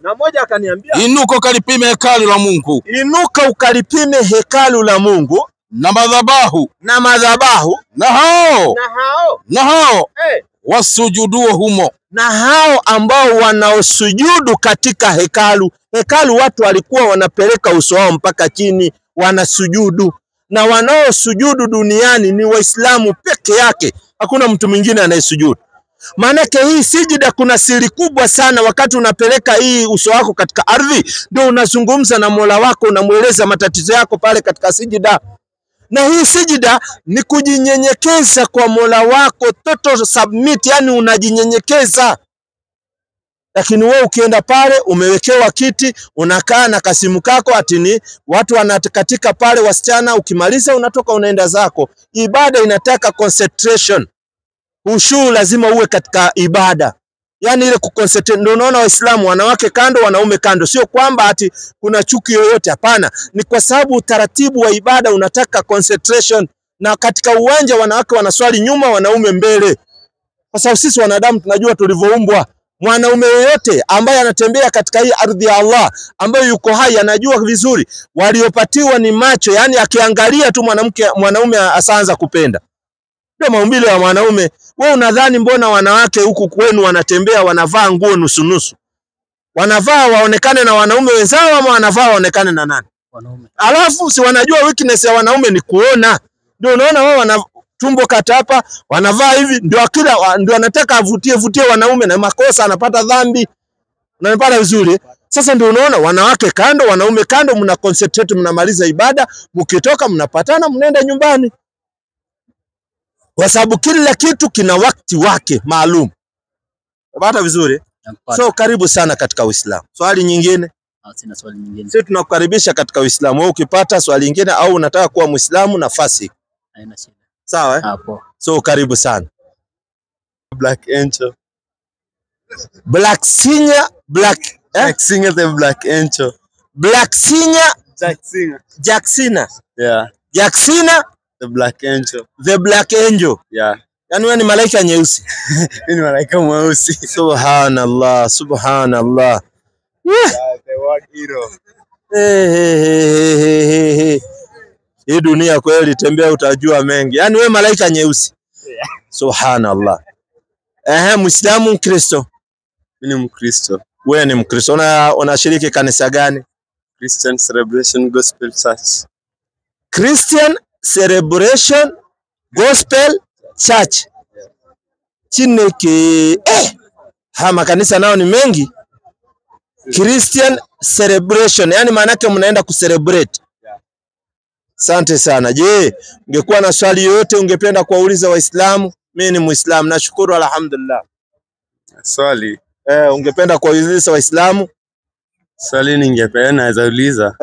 D: inuka ukalipime hekalu la Mungu.
B: Inuka ukalipime hekalu la Mungu
D: na madhabahu. Na hao wasujuduo humo.
B: Na hao ambao wanaosujudu katika hekalu. Hekalu watu walikuwa wanapeleka uso wao mpaka chini wanasujudu. Na wanaosujudu duniani ni Waislamu peke yake. Hakuna mtu mwingine anayesujudu. Maanake hii sijida kuna siri kubwa sana. Wakati unapeleka hii uso wako katika ardhi, ndio unazungumza na Mola wako, unamueleza matatizo yako pale katika sijida. Na hii sijida ni kujinyenyekeza kwa Mola wako, total submit, yani unajinyenyekeza. Lakini wewe ukienda pale umewekewa kiti, unakaa na kasimu kako, atini watu wanatakatika pale wasichana, ukimaliza unatoka unaenda zako. Ibada inataka concentration. Khushu lazima uwe katika ibada. Yani ile kuconcentrate. Ndio unaona Waislamu wanawake kando, wanaume kando. Sio kwamba ati kuna chuki yoyote, hapana. Ni kwa sababu utaratibu wa ibada unataka concentration, na katika uwanja wanawake wanaswali nyuma, wanaume mbele. Kwa sababu sisi wanadamu tunajua tulivyoumbwa. Mwanaume yoyote ambaye anatembea katika hii ardhi ya Allah, ambaye yuko hai, anajua vizuri waliopatiwa ni macho, yani akiangalia tu mwanaume asaanza kupenda. Ndio maumbile ya mwanaume. Wewe unadhani mbona wanawake huku kwenu wanatembea wanavaa nguo nusu nusu? Wanavaa waonekane na wanaume wenzao ama wanavaa waonekane na nani?
C: Wanaume.
B: Alafu si wanajua weakness ya wanaume ni kuona. Ndio unaona wao wana tumbo kata hapa, wanavaa hivi, ndio anataka avutie wanaume, na makosa anapata dhambi. Unanipata vizuri? Sasa ndio unaona wanawake kando, wanaume kando, mna concentrate, mnamaliza ibada, mkitoka mnapatana, mnaenda nyumbani. Kwa sababu kila kitu kina wakati wake maalum. Unapata vizuri? So karibu sana katika Uislamu. Swali nyingine?
C: Sina swali nyingine.
B: Sisi tunakukaribisha katika Uislamu. Wewe ukipata swali nyingine au unataka kuwa Muislamu, nafasi.
C: Haina shida.
B: Sawa eh?
C: Hapo.
B: So karibu sana.
A: Black Angel.
B: Black Singer,
A: Black Singer the Black Angel.
B: Black Singer,
A: Jack Singer.
B: Jacksina.
A: Yeah.
B: Jacksina
A: The Black Angel.
B: the Black Angel.
A: Yeah.
B: Yaani wewe ni malaika nyeusi.
A: Ni malaika mweusi.
B: Subhanallah, subhanallah.
A: The word hero.
B: Hii dunia kweli, tembea utajua mengi. Yaani wewe malaika nyeusi. Subhanallah. Muislamu, Mkristo?
A: Mimi ni Mkristo.
B: Wewe ni Mkristo. Unashiriki kanisa gani?
A: Christian Celebration Gospel Church.
B: Christian Celebration Gospel Church. Chineke makanisa nao ni mengi. Christian Celebration, yani maana yake mnaenda kucelebrate. Asante sana. Je, ungekuwa na swali yoyote ungependa kuwauliza Waislamu? Mimi ni Muislamu, nashukuru alhamdulillah.
A: Swali.
B: Ungependa kuwauliza Waislamu?
A: Swali ningependa naweza uliza.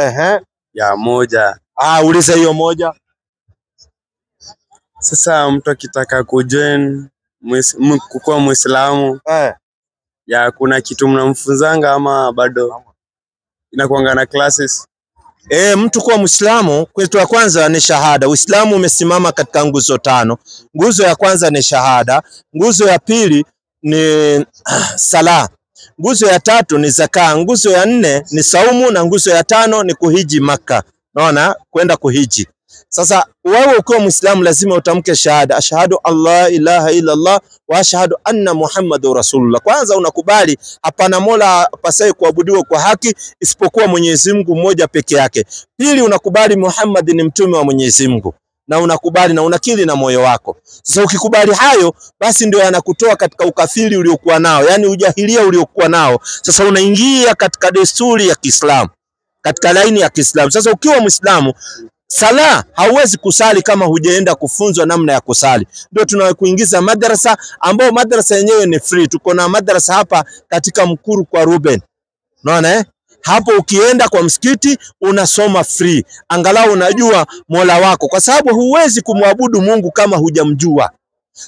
A: Ya moja.
B: Uliza hiyo moja.
A: Sasa mtu akitaka kujoin kuwa Muislamu, ya kuna kitu mnamfunzanga ama bado inakuanga na classes?
B: Mtu kuwa Muislamu, kitu ya kwanza ni shahada. Uislamu umesimama katika nguzo 5. Nguzo ya kwanza ni shahada, nguzo ya pili ni sala, nguzo ya 3 ni zaka, nguzo ya 4 ni saumu, na nguzo ya 5 ni kuhiji Makka. Unaona, kwenda kuhiji. Sasa wewe ukiwa Muislamu lazima utamke shahada, ashhadu alla ilaha illa Allah wa ashhadu anna Muhammadur Rasulullah. Kwanza unakubali hapana mola pasai kuabudiwa kwa haki isipokuwa Mwenyezi Mungu mmoja peke yake. Pili, unakubali Muhammad ni mtume wa Mwenyezi Mungu, na unakubali na unakiri na moyo wako. Sasa ukikubali hayo, basi ndio yanakutoa katika ukafiri uliokuwa nao, yani ujahilia uliokuwa nao. Sasa unaingia katika desturi ya Kiislamu, katika laini ya Kiislamu. Sasa ukiwa Muislamu, sala hauwezi kusali kama hujaenda kufunzwa namna ya kusali. Ndio tunakuingiza madrasa, ambao madrasa yenyewe ni free. Tuko na madrasa hapa katika Mkuru kwa Ruben. Unaona hapo ukienda kwa msikiti unasoma free. Angalau unajua Mola wako, kwa sababu huwezi kumwabudu Mungu kama hujamjua.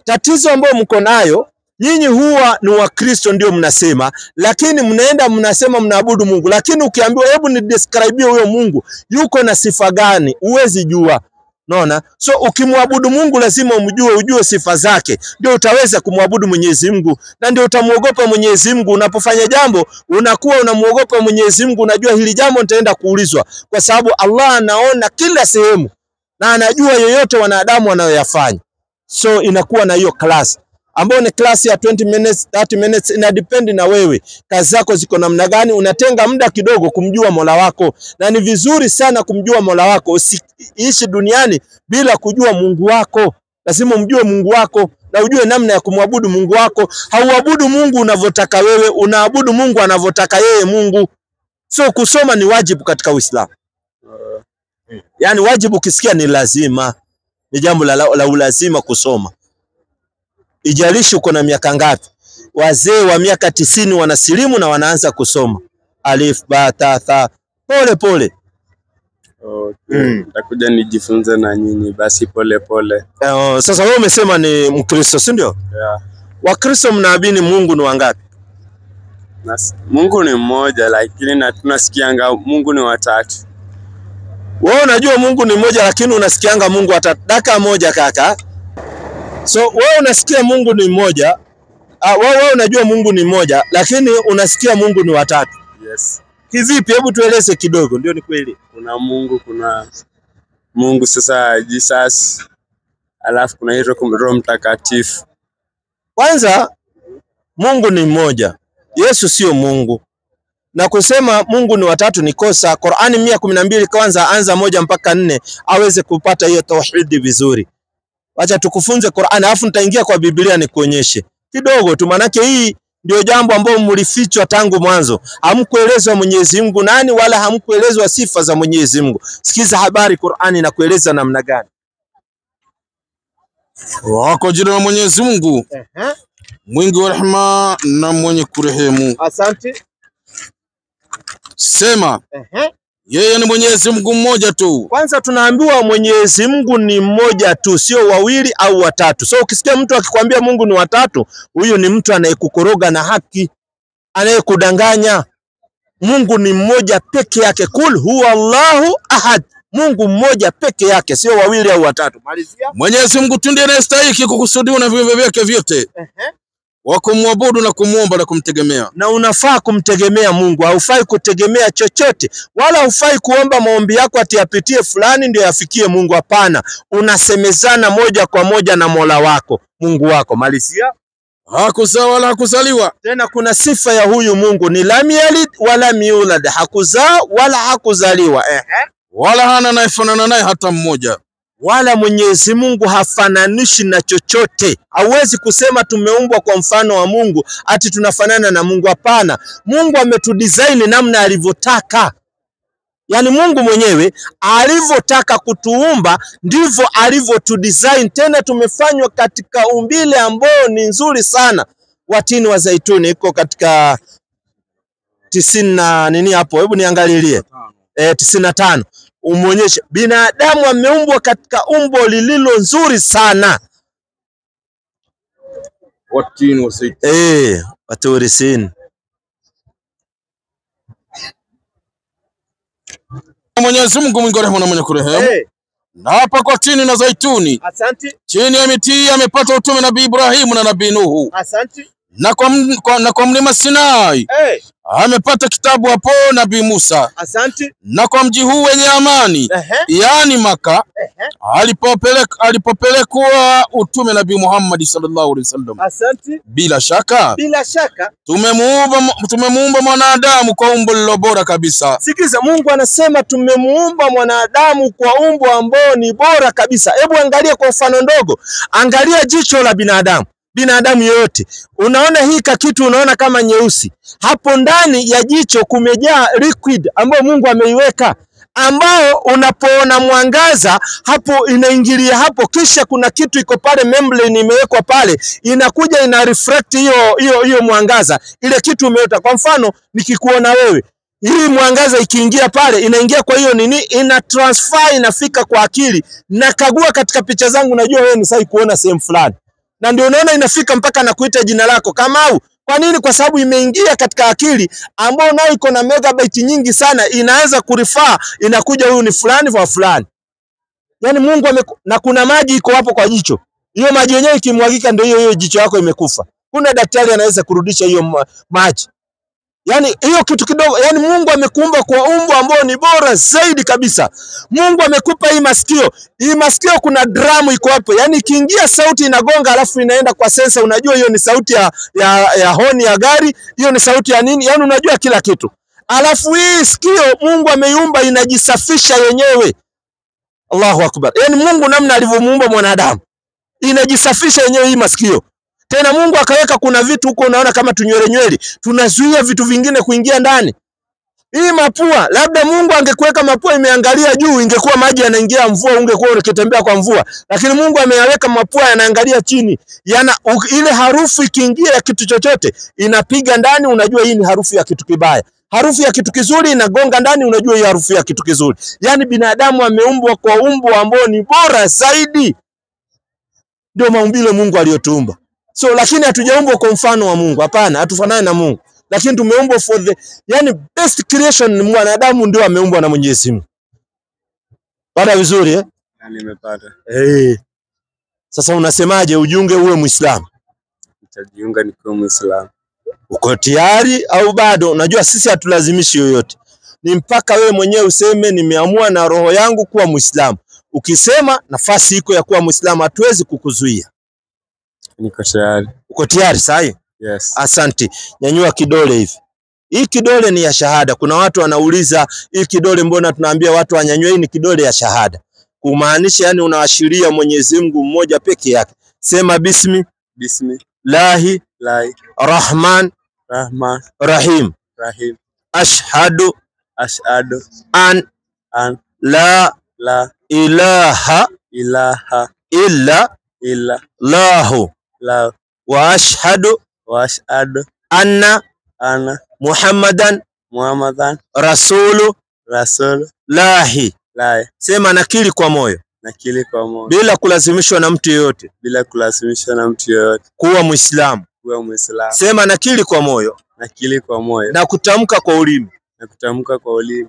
B: Tatizo ambalo mko nayo nyinyi, huwa ni Wakristo ndio mnasema, lakini mnaenda mnasema mnaabudu Mungu, lakini ukiambiwa hebu ni describe huyo Mungu yuko na sifa gani, huwezi jua. Unaona? So ukimwabudu Mungu lazima ujue sifa zake, ndio utaweza kumwabudu Mwenyezi Mungu, na ndio utamuogopa Mwenyezi Mungu. Unapofanya jambo unakuwa unamuogopa Mwenyezi Mungu, unajua hili jambo nitaenda kuulizwa, kwa sababu Allah anaona kila sehemu na anajua yoyote wanadamu wanayoyafanya. So inakuwa na hiyo class ambao ni class ya 20 minutes, 30 minutes, ina depend na wewe. Kazi zako ziko namna gani, unatenga muda kidogo kumjua Mola wako. Na ni vizuri sana kumjua Mola wako. Usiishi duniani bila kujua Mungu wako. Lazima umjue Mungu wako na ujue namna ya kumwabudu Mungu wako. Hauabudu Mungu unavyotaka wewe, unaabudu Mungu anavyotaka yeye Mungu. So kusoma ni wajibu katika Uislamu. Yani wajibu ukisikia ni lazima. Ni jambo la ulazima kusoma. Ijalishi uko na miaka ngapi. Wazee wa miaka 90 wanasilimu na wanaanza kusoma alif ba ta tha pole pole.
E: Nitakuja nijifunze na nyinyi basi pole pole.
B: Sasa wewe umesema ni Mkristo, si ndio?
E: Yeah.
B: Wakristo mnaamini Mungu ni wangapi?
E: Mungu ni mmoja, lakini na tunasikianga Mungu ni watatu.
B: Wewe unajua Mungu ni mmoja lakini unasikianga Mungu watatu. Daka moja kaka. So wewe unasikia Mungu ni mmoja. Wewe unajua Mungu ni mmoja lakini unasikia Mungu ni watatu.
E: Yes.
B: Kivipi? Hebu tueleze kidogo. Ndio ni kweli.
E: Kuna Mungu sasa Jesus. Alafu kuna Roho Mtakatifu.
B: Kwanza Mungu ni mmoja. Yesu sio Mungu. Na kusema Mungu ni watatu ni kosa. Qur'ani 112 kwanza anza 1 mpaka 4 aweze kupata hiyo tauhidi vizuri. Acha tukufunze Qur'ani alafu nitaingia kwa Biblia nikuonyeshe. Kidogo tu manake hii ndio jambo ambalo mlifichwa tangu mwanzo. Hamkuelezwa Mwenyezi Mungu nani wala hamkuelezwa sifa za Mwenyezi Mungu. Sikiza habari Qur'ani na kueleza namna gani.
D: Wako jina la Mwenyezi Mungu. Mwingi wa rehema na mwenye kurehemu.
B: Asante.
D: Sema. Yeye ni Mwenyezi Mungu mmoja tu.
B: Kwanza tunaambiwa Mwenyezi Mungu ni mmoja tu, sio wawili au watatu. So ukisikia mtu akikwambia Mungu ni watatu, huyo ni mtu anayekukoroga na haki, anayekudanganya. Mungu ni mmoja peke yake. Kul huwa Allahu ahad. Mungu mmoja peke yake, sio wawili au watatu. Malizia.
D: Mwenyezi Mungu tu ndiye anayestahili kukusudiwa na viumbe vyake vyote. Wa kumwabudu na kumuomba na kumtegemea.
B: Na unafaa kumtegemea Mungu, haufai kutegemea chochote, wala haufai kuomba maombi yako ati yapitie fulani ndio yafikie Mungu. Hapana, unasemezana moja kwa moja na Mola wako, Mungu wako. Malizia.
D: Hakuzaa wala hakuzaliwa.
B: Tena kuna sifa ya huyu Mungu ni lam yalid wala miulad, hakuzaa wala hakuzaliwa.
D: Wala hana anayefanana naye hata mmoja.
B: Wala Mwenyezi Mungu hafananishi na chochote. Hauwezi kusema tumeumbwa kwa mfano wa Mungu ati tunafanana na Mungu. Hapana. Mungu ametudesign namna alivyotaka. Yaani Mungu mwenyewe alivyotaka kutuumba ndivyo alivyotudesign. Tena tumefanywa katika umbile ambao ni nzuri sana. Watini wa Zaituni iko katika 90 na nini hapo? Hebu niangalilie. 95. Umuonyeshe binadamu ameumbwa katika umbo lililo nzuri sana.
D: Watini wa Zaituni.
B: Waturi sin.
D: Mwenyezi Mungu mwingi wa rehema na mwenye kurehemu. Na hapa kwa tini na zaituni.
B: Asante.
D: Chini ya miti amepata utume Nabii Ibrahimu na Nabii Nuhu.
B: Asante.
D: Na kwa mlima Sinai amepata kitabu hapo Nabii Musa.
B: Asante.
D: Na kwa mji huu wenye amani yani Maka alipopelekwa utume Nabii Muhammad sallallahu alaihi wasallam.
B: Asante.
D: Bila shaka tumemuumba mwanadamu kwa umbo lilo bora kabisa.
B: Sikiza, Mungu anasema tumemuumba mwanadamu kwa umbo ambao ni bora kabisa. Hebu angalia kwa mfano ndogo. Angalia jicho la binadamu. Binadamu yote. Unaona hii kitu unaona kama nyeusi. Hapo ndani ya jicho kumejaa liquid ambayo Mungu ameiweka, ambao unapoona mwangaza hapo inaingilia hapo, kisha kuna kitu iko pale, membrane imewekwa pale, inakuja ina reflect hiyo mwangaza. Ile kitu umeweka. Kwa mfano nikikuona wewe, hii mwangaza ikiingia pale inaingia kwa hiyo nini, ina transfer, inafika kwa akili. Na kagua katika picha zangu, najua wewe ni sahi kuona sehemu fulani. Na ndio unaona inafika mpaka na kuita jina lako Kamau. Kwa nini? Kwa sababu imeingia katika akili ambao nayo iko na megabyte nyingi sana, inaanza kurifaa, inakuja huyu ni fulani wa fulani. Yaani Mungu na kuna maji iko hapo kwa jicho. Hiyo maji yenyewe ikimwagika ndio hiyo jicho yako imekufa. Kuna daktari anaweza kurudisha hiyo maji. Yaani hiyo kitu kidogo. Yaani Mungu amekuumba kwa umbo ambao ni bora zaidi kabisa. Mungu amekupa hii masikio. Hii masikio kuna drum iko hapo. Yaani ikiingia sauti inagonga alafu inaenda kwa sensa, unajua hiyo ni sauti ya honi ya gari, hiyo ni sauti ya nini? Yaani unajua kila kitu. Alafu hii sikio Mungu ameiumba inajisafisha yenyewe. Allahu Akbar. Yaani Mungu namna alivyomuumba mwanadamu inajisafisha yenyewe hii masikio. Tena Mungu akaweka kuna vitu huko unaona kama tunywele tunazuia vitu vingine kuingia ndani. Hii mapua, labda Mungu angekuweka mapua imeangalia juu, ingekuwa maji yanaingia mvua, ungekuwa ukitembea kwa mvua. Lakini Mungu ameyaweka mapua yanaangalia chini. Ile harufu ikiingia ya kitu chochote inapiga ndani, unajua hii ni harufu ya kitu kibaya. Harufu ya kitu kizuri inagonga ndani, unajua hiyo harufu ya kitu kizuri. Yani binadamu ameumbwa kwa umbo ambao ni bora zaidi. Ndio maumbile Mungu aliyotuumba. So lakini hatujaumbwa kwa mfano wa Mungu. Hapana, hatufanani na Mungu. Lakini tumeumbwa for the best creation. Mwanadamu ndio ameumbwa na Mwenyezi Mungu. Pata vizuri eh?
E: Nimepata.
B: Sasa unasemaje ujiunge uwe Muislamu?
E: Nitajiunga nikiwa Muislamu.
B: Uko tayari au bado? Unajua sisi hatulazimishi yoyote. Ni mpaka wewe mwenyewe useme nimeamua na roho yangu kuwa Muislamu. Ukisema nafasi iko ya kuwa Muislamu, hatuwezi kukuzuia.
E: Niko tayari.
B: Uko tayari sahi?
E: Yes.
B: Asante. Nyanyua kidole hivi. Hii kidole ni ya shahada. Kuna watu wanauliza hii kidole mbona tunaambia watu wanyanyue, hii ni kidole ya shahada. Kumaanisha yani unaashiria Mwenyezi Mungu mmoja peke yake. Sema bismi.
E: Bismi.
B: Lahi.
E: Lahi.
B: Rahman.
E: Rahman.
B: Rahim.
E: Rahim.
B: Ashhadu.
E: Ashhadu.
B: An. La. Ilaha. Illa. Lahu. Wa ashhadu. Anna. Muhammadan. Rasulu. Lahi. Sema nakiri kwa moyo.
E: Nakiri kwa moyo.
B: Bila kulazimishwa na mtu yeyote. Kuwa Muislamu. Sema nakiri kwa moyo.
E: Nakiri kwa moyo.
B: Na kutamka kwa ulimi.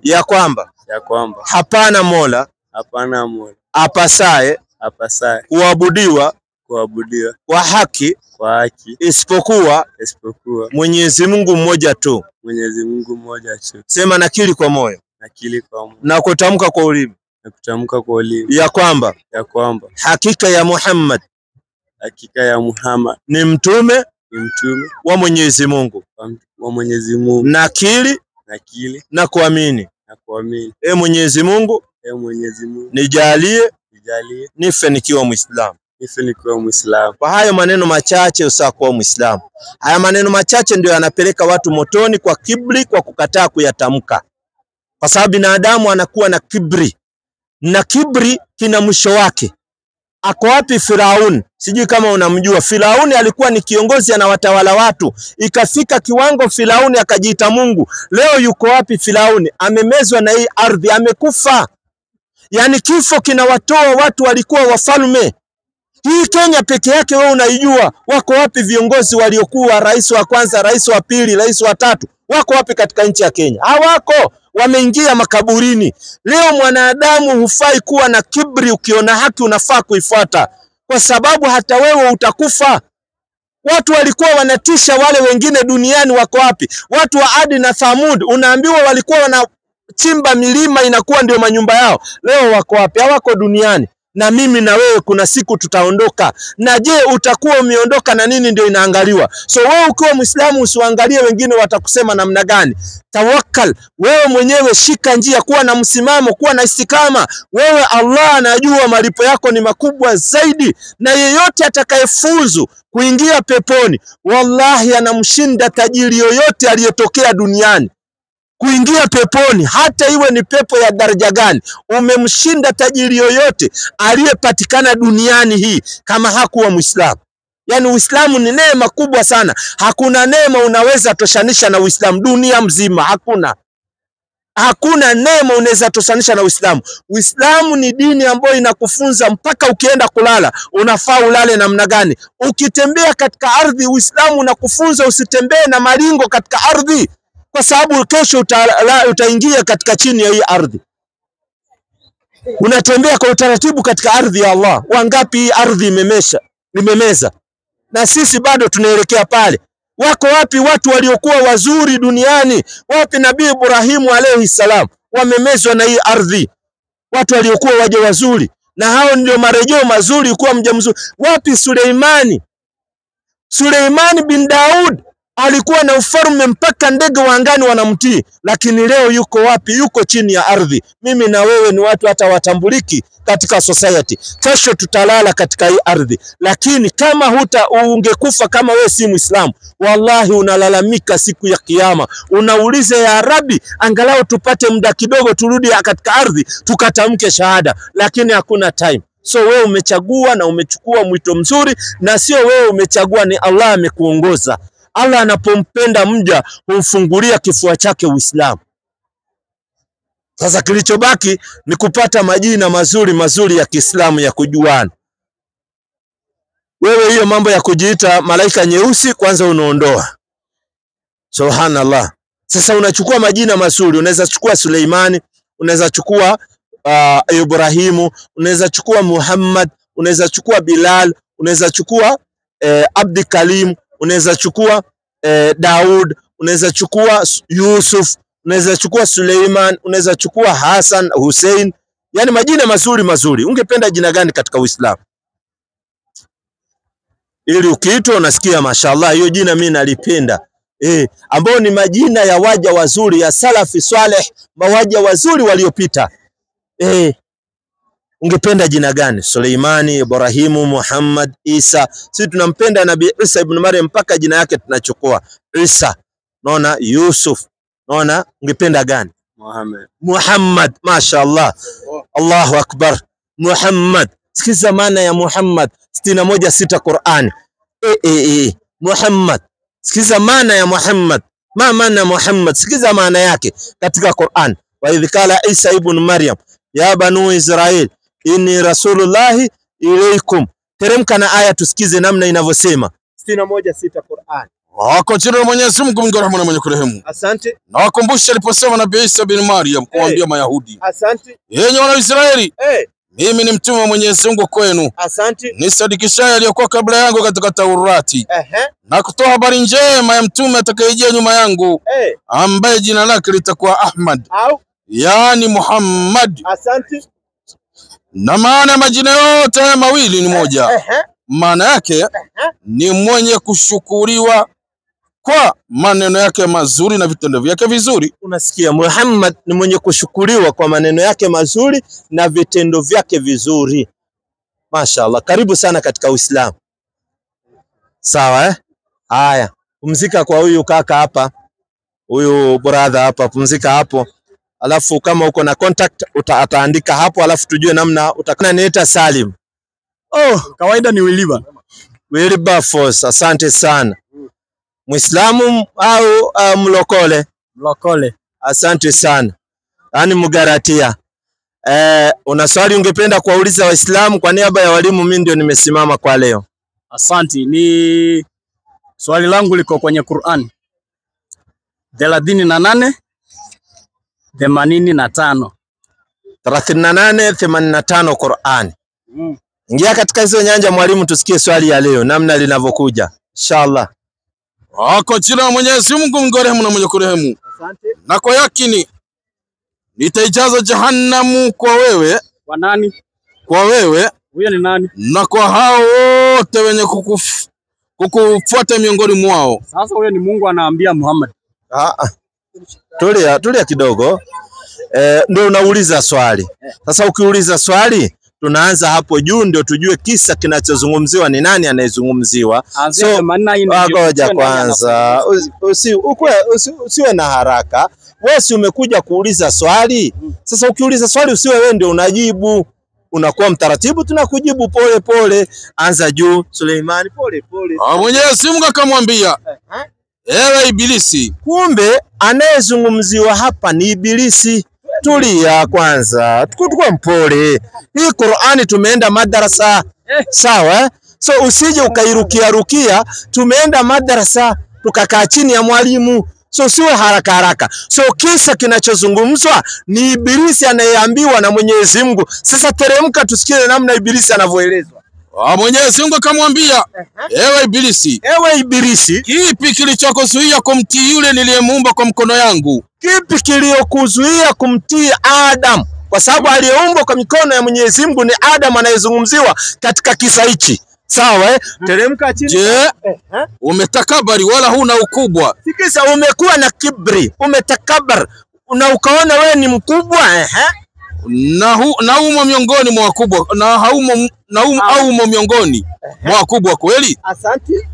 B: Ya kwamba. Hapana Mola. Apasaye. Kuabudiwa. Kwa haki. Isipokuwa. Mwenyezi Mungu mmoja tu. Sema nakiri kwa moyo. Na kutamka kwa ulimi. Ya kwamba. Hakika ya Muhammad. Ni mtume. Wa Mwenyezi Mungu. Nakiri. Na kuamini. Mwenyezi Mungu. Nijalie. Nife nikiwa Muislamu. Kwa hayo maneno machache usakuwa Muislamu. Haya maneno machache ndio yanapeleka watu motoni kwa kibri, kwa kukataa kuyatamka. Kwa sababu binadamu anakuwa na kibri. Na kibri kina mwisho wake. Ako wapi Firaun? Sijui kama unamjua. Firauni alikuwa ni kiongozi anawatawala watu. Ikafika kiwango Firauni akajiita Mungu. Leo yuko wapi Firauni? Amemezwa na hii ardhi, amekufa. Yani kifo kinawatoa watu walikuwa wafalme. Hii Kenya peke yake wewe unaijua. Wako wapi viongozi waliokuwa rais wa kwanza, rais wa pili, rais wa tatu? Wako wapi katika nchi ya Kenya? Hawako. Wameingia makaburini. Leo mwanadamu hufai kuwa na kibri. Ukiona haki unafaa kuifuata. Kwa sababu hata wewe utakufa. Watu walikuwa wanatisha wale wengine duniani, wako wapi? Watu wa Adi na Thamud unaambiwa walikuwa wanachimba milima inakuwa ndio manyumba yao. Leo wako wapi? Hawako duniani. Na mimi na wewe kuna siku tutaondoka. Na je, utakuwa umeondoka na nini ndio inaangaliwa? So wewe ukiwa Muislamu usiangalie wengine watakusema namna gani. Tawakkal. Wewe mwenyewe shika njia, kuwa na msimamo, kuwa na istikama. Wewe Allah anajua malipo yako ni makubwa zaidi. Na yeyote atakayefuzu kuingia peponi, wallahi anamshinda tajiri yoyote aliyetokea duniani. Kuingia peponi, hata iwe ni pepo ya daraja gani, umemshinda tajiri yoyote aliyepatikana duniani hii kama hakuwa Muislamu. Yani Uislamu ni neema kubwa sana. Hakuna neema unaweza toshanisha na Uislamu dunia mzima, hakuna. Hakuna neema unaweza toshanisha na Uislamu. Uislamu ni dini ambayo inakufunza mpaka ukienda kulala unafaa ulale namna gani. Ukitembea katika ardhi, Uislamu unakufunza usitembee na maringo katika ardhi. Kwa sababu kesho utaingia katika chini ya hii ardhi. Unatembea kwa utaratibu katika ardhi ya Allah. Wangapi hii ardhi imemeza? Na sisi bado tunaelekea pale. Wako wapi watu waliokuwa wazuri duniani? Wapi Nabii Ibrahimu alayhi salam? Wamemezwa na hii ardhi. Watu waliokuwa waje wazuri. Na hao ndio marejeo mazuri kuwa mja mzuri. Wapi Suleimani? Suleimani bin Daud alikuwa na ufalme mpaka ndege wa angani wanamtii. Lakini leo yuko wapi? Yuko chini ya ardhi. Mimi na wewe ni watu hata watambuliki katika society. Kesho tutalala katika hii ardhi. Lakini kama ungekufa kama wewe si Muislamu, wallahi unalalamika siku ya kiyama. Unauliza ya Rabbi, angalau tupate muda kidogo turudi katika ardhi tukatamke shahada. Lakini hakuna time. So wewe umechagua na umechukua mwito mzuri, na sio wewe umechagua, ni Allah amekuongoza. Allah anapompenda mja humfungulia kifua chake Uislamu. Sasa kilichobaki ni kupata majina mazuri mazuri ya Kiislamu ya kujuana. Wewe hiyo mambo ya kujiita malaika nyeusi kwanza unaondoa. Subhanallah. Sasa unachukua majina mazuri, unaweza chukua Suleimani, unaweza chukua Ibrahimu, unaweza chukua Muhammad, unaweza chukua Bilal, unaweza chukua Abdi Kalim, unaweza chukua Daud, unaweza chukua Yusuf, unaweza chukua Suleiman, unaweza chukua Hassan, Hussein. Yani majina mazuri mazuri. Ungependa jina gani katika Uislamu? Ili ukiitwa unasikia mashallah hiyo jina mimi nalipenda. Ambao ni majina ya waja wazuri ya salafi saleh, mawaja wazuri waliopita. Ungependa jina gani? Suleimani, Ibrahimu, Muhammad, Isa. Sisi tunampenda Nabii Isa ibn Maryam mpaka jina yake tunachukua. Isa. Naona Yusuf. Naona ungependa gani? Muhammad. Mashaallah. Allahu akbar. Muhammad. Sikiza maana ya Muhammad 61:6 Qur'an. Muhammad. Sikiza maana ya Muhammad. Maana Muhammad. Sikiza maana yake katika Qur'an. Wa idh qala Isa ibn Maryam ya banu Israil inni rasulullahi ilaykum. Teremka na aya tusikize namna inavyosema. 61:6 Qur'an.
D: Wako jina Mwenyezi Mungu mwingi wa rehema na mwenye kurehemu.
B: Asante.
D: Na wakumbusha aliposema Nabii Isa bin Maryam kuambia Mayahudi.
B: Asante.
D: Yenye wana Israeli. Mimi ni mtume wa Mwenyezi Mungu kwenu.
B: Asante.
D: Nisadikishaye aliyokuwa kabla yangu katika Taurati. Na kutoa habari njema ya mtume atakayejia nyuma yangu. Ambaye jina lake litakuwa Ahmad. Yani Muhammad.
B: Asante.
D: Na maana majina yote haya mawili ni moja. Maana yake ni mwenye kushukuriwa kwa maneno yake mazuri na vitendo vyake vizuri.
B: Unasikia, Muhammad ni mwenye kushukuriwa kwa maneno yake mazuri na vitendo vyake vizuri. Mashaallah, karibu sana katika Uislamu. Sawa Haya, pumzika kwa huyu kaka hapa. Huyu brother hapa, pumzika hapo. Alafu kama uko na contact ataandika hapo, alafu tujue namna utakana. Niita Salim.
C: Kawaida ni Wiliba.
B: Wiliba Force, asante sana. Muislamu au mlokole?
C: Mlokole.
B: Asante sana. Yaani Mgaratia. Una swali ungependa kuwauliza Waislamu? Kwa niaba ya walimu mimi ndio nimesimama kwa leo.
C: Asante. Ni swali langu liko kwenye Qur'an. 38 85.
B: 38 85 Qur'an. Ingia katika hizo nyanja mwalimu, tusikie swali ya leo namna linavyokuja. Inshallah.
D: Wako jina Mwenyezi Mungu mwingi wa rehema na mwenye kurehemu.
B: Asante.
D: Na kwa yakini nitaijaza Jahannamu kwa wewe.
C: Kwa nani?
D: Kwa wewe.
C: Huyo ni nani?
D: Na kwa hao wote wenye kukufuata miongoni mwao.
C: Sasa huyo ni Mungu anaambia Muhammad.
B: Tulia kidogo. Ndio unauliza swali. Sasa ukiuliza swali tunaanza hapo juu ndio tujue kisa kinachozungumziwa ni nani anayezungumziwa. So ngoja kwanza usiwe na haraka. Wewe si umekuja kuuliza swali. Sasa ukiuliza swali usiwe wewe ndio unajibu. Unakuwa mtaratibu, tunakujibu pole pole. Anza juu. Suleimani pole pole.
D: Mwenyezi Mungu akamwambia, ewe Ibilisi.
B: Kumbe anayezungumziwa hapa ni Ibilisi. Tulia kwanza, tukua mpole. Hii Qur'ani tumeenda madrasa. Sawa So usije ukairukia. Tumeenda madrasa tukakaa chini ya mwalimu. So siwe haraka. So kisa kinachozungumzwa ni Ibilisi anayeambiwa na Mwenyezi Mungu. Sasa teremka tusikie namna Ibilisi anavyoelezwa.
D: Mwenyezi Mungu akamwambia, ewe Ibilisi.
B: Ewe Ibilisi.
D: Kipi kilichokuzuia kumtii yule niliyemuumba kwa mkono yangu?
B: Kipi kiliokuzuia kumtii Adam? Kwa sababu aliyeumbwa kwa mikono ya Mwenyezi Mungu ni Adam anayezungumziwa katika kisa hichi. Sawa Teremka chini.
D: Je, umetakabari wala huna ukubwa?
B: Sikisa, umekuwa na kibri, umetakabar na ukaona wewe ni mkubwa
D: na umo miongoni mwa wakubwa aumo miongoni mwa wakubwa kweli?
B: Asante.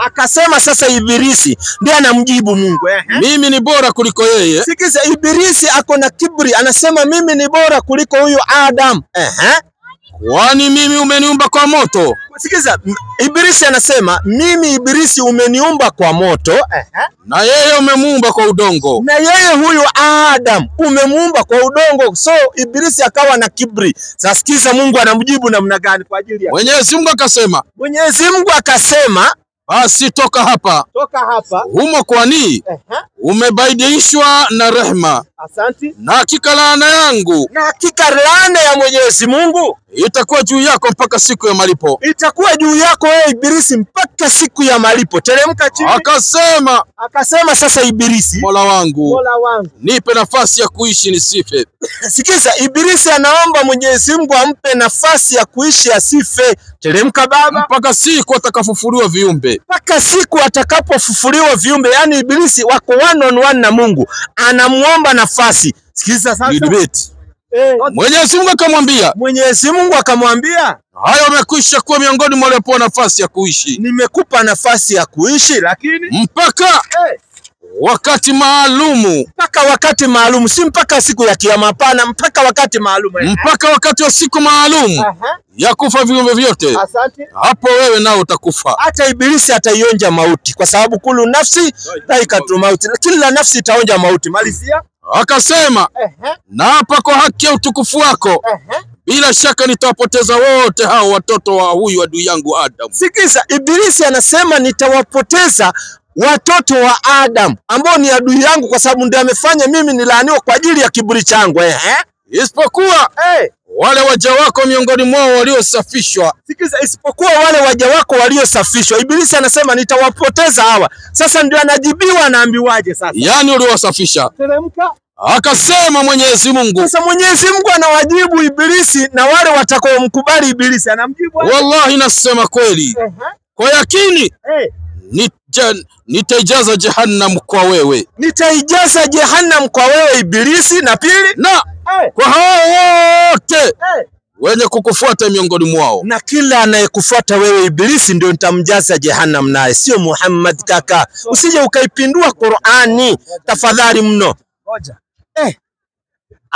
D: Akasema
B: sasa Ibilisi ndiye anamjibu Mungu.
D: Mimi ni bora kuliko yeye.
B: Sikisa, Ibilisi ako na kibri, anasema mimi ni bora kuliko huyu Adam.
D: kwani mimi umeniumba kwa moto.
B: Sikiza, Ibilisi anasema mimi Ibilisi umeniumba kwa moto,
D: na yeye umemuumba kwa udongo.
B: na yeye huyu Adam umemuumba kwa udongo. So Ibilisi akawa na kibri. Sasa sikiza, Mungu anamjibu namna gani kwa ajili ya
D: Mwenyezi Mungu akasema,
B: Mwenyezi Mungu akasema,
D: basi toka hapa
B: toka hapa.
D: humo, kwani umebaidishwa na rehema,
B: Asante.
D: na hakika laana yangu
B: Na hakika laana ya Mwenyezi Mungu
D: itakuwa juu yako mpaka siku ya malipo.
B: itakuwa juu yako wewe Ibilisi mpaka siku ya malipo. Teremka chini. Akasema sasa Ibilisi,
D: Mola wangu,
B: Mola wangu,
D: nipe nafasi ya kuishi nisife.
B: sikiza, Ibilisi anaomba Mwenyezi Mungu ampe nafasi ya kuishi asife. Teremka baba.
D: Mpaka siku atakafufuliwa viumbe.
B: Mpaka siku atakapofufuliwa viumbe. Yani Ibilisi wako one on one na Mungu, anamuomba nafasi. Sikiza sasa.
D: Mwenyezi Mungu akamwambia,
B: Mwenyezi Mungu akamwambia,
D: hayo umekwisha kuwa miongoni mwa waliopewa nafasi ya kuishi.
B: nimekupa nafasi ya kuishi, lakini
D: mpaka wakati maalumu.
B: Mpaka wakati maalum, si mpaka siku ya kiyama, hapana, mpaka wakati maalum.
D: Mpaka wakati wa siku maalum ya kufa viumbe vyote.
B: Asante.
D: Hapo wewe nao utakufa.
B: Hata Ibilisi ataionja mauti, kwa sababu kulu nafsi dhaikatul mauti, kila nafsi itaonja mauti. Malizia.
D: Akasema, na hapa kwa haki ya utukufu wako, bila shaka nitawapoteza wote hao watoto wa huyu adui yangu Adam.
B: Sikiza, Ibilisi anasema nitawapoteza watoto wa Adam ambao ni adui yangu, kwa sababu ndio amefanya mimi nilaaniwa kwa ajili ya kiburi changu.
D: Isipokuwa wale waja wako miongoni mwao waliosafishwa.
B: Sikiza, isipokuwa wale waja wako waliosafishwa. Ibilisi anasema nitawapoteza hawa. Sasa ndio anajibiwa, anaambiwaje sasa?
D: Yani uliowasafisha.
B: Teremka.
D: Akasema Mwenyezi Mungu.
B: Sasa Mwenyezi Mungu anawajibu Ibilisi, na wale watakaomkubali Ibilisi anamjibu,
D: wallahi nasema kweli, kwa yakini nitaijaza jahannam kwa wewe.
B: Nitaijaza jahannam kwa wewe Ibilisi, na pili
D: na kwa hao wote wenye kukufuata miongoni mwao.
B: Na kila anayekufuata wewe Ibilisi ndio nitamjaza jahannam naye, sio Muhammad kaka. Usije ukaipindua Qur'ani tafadhali mno.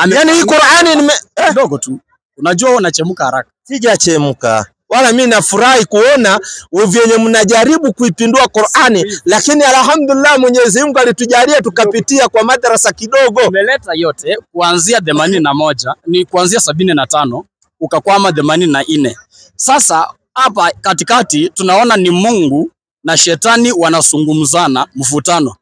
B: Yani hii Qur'ani
C: kidogo tu. Unajua unachemka haraka.
B: Sijachemka. Wala mimi nafurahi kuona vyenye mnajaribu kuipindua Qur'ani, lakini alhamdulillah Mwenyezi Mungu alitujalia tukapitia kwa madrasa kidogo.
C: Umeleta yote kuanzia 81 ni kuanzia 75 ukakwama 84. Sasa hapa katikati tunaona ni Mungu na shetani wanazungumzana mvutano.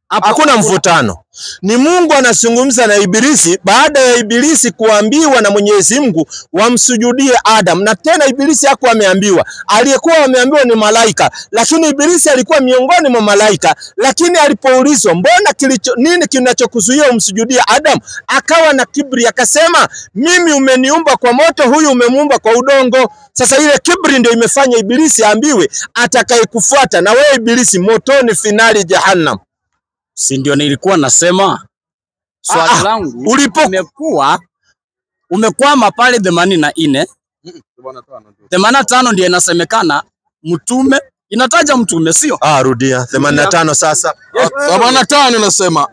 B: Hakuna mvutano. Ni Mungu anazungumza na Ibilisi baada ya Ibilisi kuambiwa na Mwenyezi Mungu wamsujudie Adam. Na tena Ibilisi hakuwa ameambiwa, aliyekuwa ameambiwa ni malaika, lakini Ibilisi alikuwa miongoni mwa malaika. Lakini alipoulizwa mbona nini kinachokuzuia umsujudie Adam, akawa na kibri, akasema mimi umeniumba kwa moto, huyu umemuumba kwa udongo. Sasa ile kibri ndio imefanya Ibilisi aambiwe atakayekufuata na wewe Ibilisi motoni, finali jahannam.
C: Si ndio nilikuwa nasema swali langu umekwama pale 84. 85 ndio inasemekana mtume, inataja mtume sio?
B: Rudia 85 sasa.
D: 85 nasema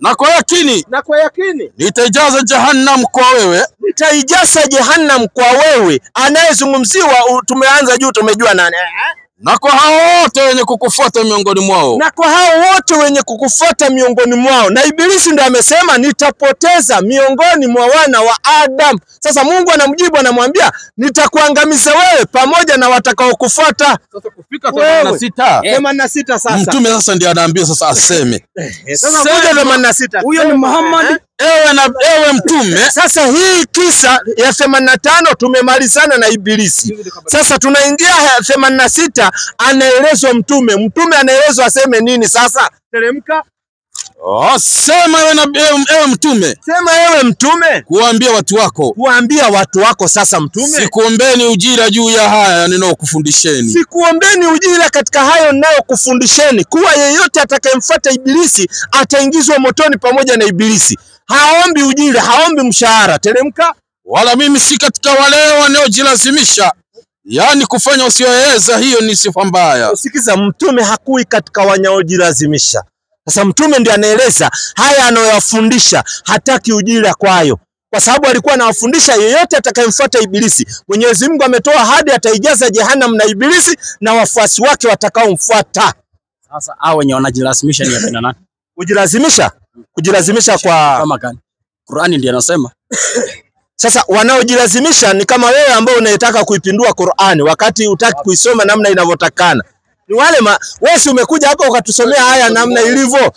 D: na kwa yakini nitaijaza jahannam kwa wewe.
B: Nitaijaza jahannam kwa wewe. Anayezungumziwa tumeanza juu, tumejua nani.
D: Na kwa hao wote wenye kukufuata miongoni mwao.
B: Na kwa hao wote wenye kukufuata miongoni mwao. Na Ibilisi ndiye amesema nitapoteza miongoni mwa wana wa Adam. Sasa Mungu anamjibu, anamwambia nitakuangamiza wewe pamoja na watakaokufuata.
D: Sasa kufika 86
B: sasa.
D: Mtume sasa ndiye anaambia sasa aseme.
B: Sasa kuja 86.
C: Huyo ni Muhammad.
B: Ewe mtume. Sasa hii kisa ya 85 tumemalizana na Ibilisi. Sasa tunaingia 86, anaelezwa mtume. Mtume anaelezwa aseme nini sasa? Teremka.
D: Sema ewe mtume.
B: Sema ewe mtume.
D: Kuambia watu wako.
B: Kuambia watu wako sasa mtume.
D: Sikuombeni ujira juu ya haya ninayokufundisheni.
B: Sikuombeni ujira katika hayo ninayokufundisheni. Kuwa yeyote atakayemfuata Ibilisi ataingizwa motoni pamoja na Ibilisi. Haombi ujira, haombi mshahara. Teremka.
D: Wala mimi si katika wale wanaojilazimisha, yani kufanya usioweza. Hiyo ni sifa mbaya.
B: Usikiza, mtume hakui katika wanaojilazimisha. Sasa mtume ndiye anaeleza haya anayoyafundisha, hataki ujira kwayo. kwa sababu alikuwa anawafundisha yeyote atakayemfuata Ibilisi, Mwenyezi Mungu ametoa ahadi ataijaza jehanamu na Ibilisi na wafuasi wake watakaomfuata.
C: Sasa hao wenye wanajilazimisha ni akina nani?
B: Kujilazimisha kwa
C: kama gani? Qur'ani ndiyo anasema.
B: Sasa wanaojilazimisha ni kama wewe ambao unayetaka kuipindua Qur'ani wakati utaki kuisoma namna inavyotakana. Ni wale wewe si umekuja hapa ukatusomea haya namna ilivyo,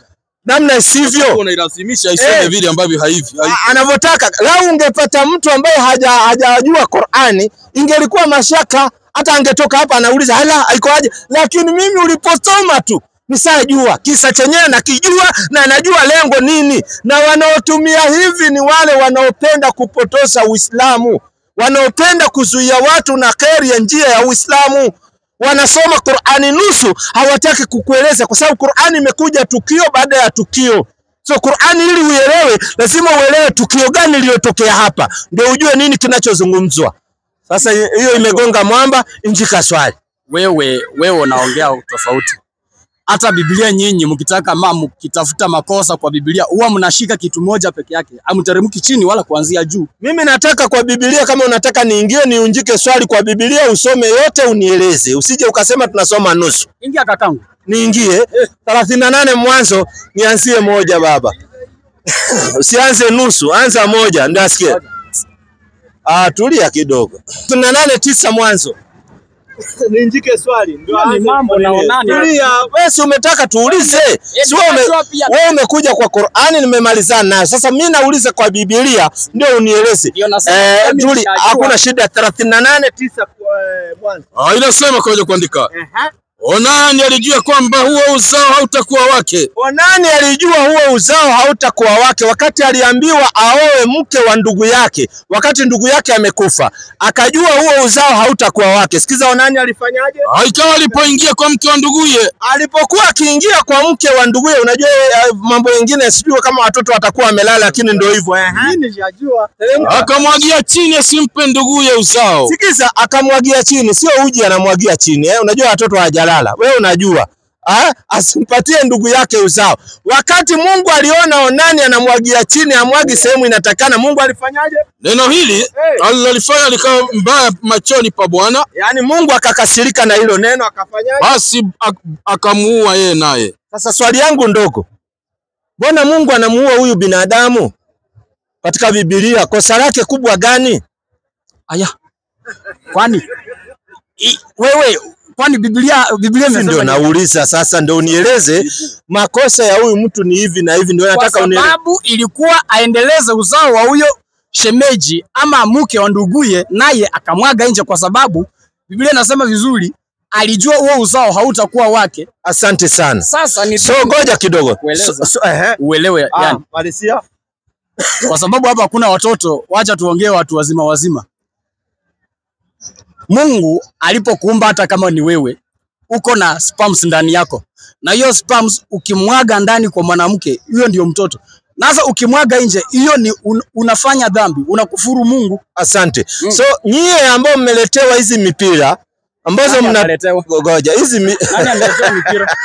B: namna isivyo.
D: Unailazimisha isome vile ambavyo haivi.
B: Anavyotaka. Lau ungepata mtu ambaye hajajua Qur'ani, ingelikuwa mashaka, hata angetoka hapa anauliza hala haiko aje. Lakini mimi uliposoma tu nisajua kisa chenyewe na kijua na najua lengo nini. Na wanaotumia hivi ni wale wanaopenda kupotosha Uislamu, wanaopenda kuzuia watu na kheri ya njia ya Uislamu. Wanasoma Qur'ani nusu, hawataki kukueleza, kwa sababu Qur'ani imekuja tukio baada ya tukio. So Qur'ani ili uelewe lazima uelewe tukio gani lililotokea hapa, ndio ujue nini kinachozungumzwa. Sasa hiyo imegonga mwamba, injika swali.
C: Wewe unaongea tofauti. Hata Biblia nyinyi mkitaka mkitafuta makosa kwa Biblia huwa mnashika kitu moja peke yake. Hamteremki chini wala kuanzia juu.
B: Mimi nataka kwa Biblia, kama unataka niingie niunjike swali kwa Biblia, usome yote unieleze. Usije ukasema tunasoma nusu.
C: Ingia kakangu.
B: Niingie 38 mwanzo, nianzie moja baba. Usianze nusu, anza moja ndio asikie. Tulia kidogo. 38:9 mwanzo. Niinjike swali ndio
C: ni mambo naonani.
B: Tulia, wewe si umetaka tuulize. Si wewe umekuja kwa Qur'ani nimemalizana nayo. Sasa mimi nauliza kwa Biblia ndio unieleze. Tulia, hakuna shida. 38:9 mwanzo.
D: Inasema kwa kuandika. Onani alijua kwamba huo uzao hautakuwa wake.
B: Onani alijua huo uzao hautakuwa wake wakati aliambiwa aoe mke wa ndugu yake, wakati ndugu yake amekufa. Akajua huo uzao hautakuwa wake. Sikiza Onani alifanyaje?
D: Ikawa alipoingia kwa mke wa nduguye.
B: Alipokuwa akiingia kwa mke wa nduguye, unajua mambo mengine sijui kama watoto watakuwa wamelala, lakini ndio hivyo.
C: Mimi sijajua.
D: Akamwagia chini asimpe nduguye uzao.
B: Sikiza, akamwagia chini, sio uji anamwagia chini. Unajua watoto hawajalala. Wewe unajua. Asimpatie ndugu yake uzao. Wakati Mungu aliona Onani anamwagia chini, amwagi sehemu inatakana, Mungu alifanyaje?
D: Neno hili alilofanya likawa mbaya machoni pa Bwana.
B: Yaani Mungu akakasirika na hilo neno, akafanyaje?
D: Basi akamuua yeye naye.
B: Sasa swali yangu ndogo, mbona Mungu anamuua huyu binadamu katika Biblia? Kosa lake kubwa gani?
C: Aya. Kwani Biblia
B: ndio nauliza sasa, ndio unieleze makosa ya huyu mtu ni hivi na hivi, ndio nataka unieleze.
C: Sababu ilikuwa aendeleze uzao wa huyo shemeji ama mke wa nduguye, naye akamwaga nje kwa sababu Biblia inasema vizuri alijua huo uzao hautakuwa wake.
B: Asante sana.
C: Sasa ni
B: ngoja kidogo.
C: Uelewe yani.
B: Palisia.
C: Kwa sababu hapa hakuna watoto, wacha tuongee watu wazima. Mungu alipokuumba, hata kama ni wewe uko na sperms ndani yako, na hiyo sperms ukimwaga ndani kwa mwanamke, hiyo ndio mtoto. Sasa ukimwaga nje, hiyo ni unafanya dhambi, unakufuru Mungu.
B: Asante. So nyie ambao mmeletewa hizi mipira ambazo mnagoja hizi
C: nani ameletewa mipira?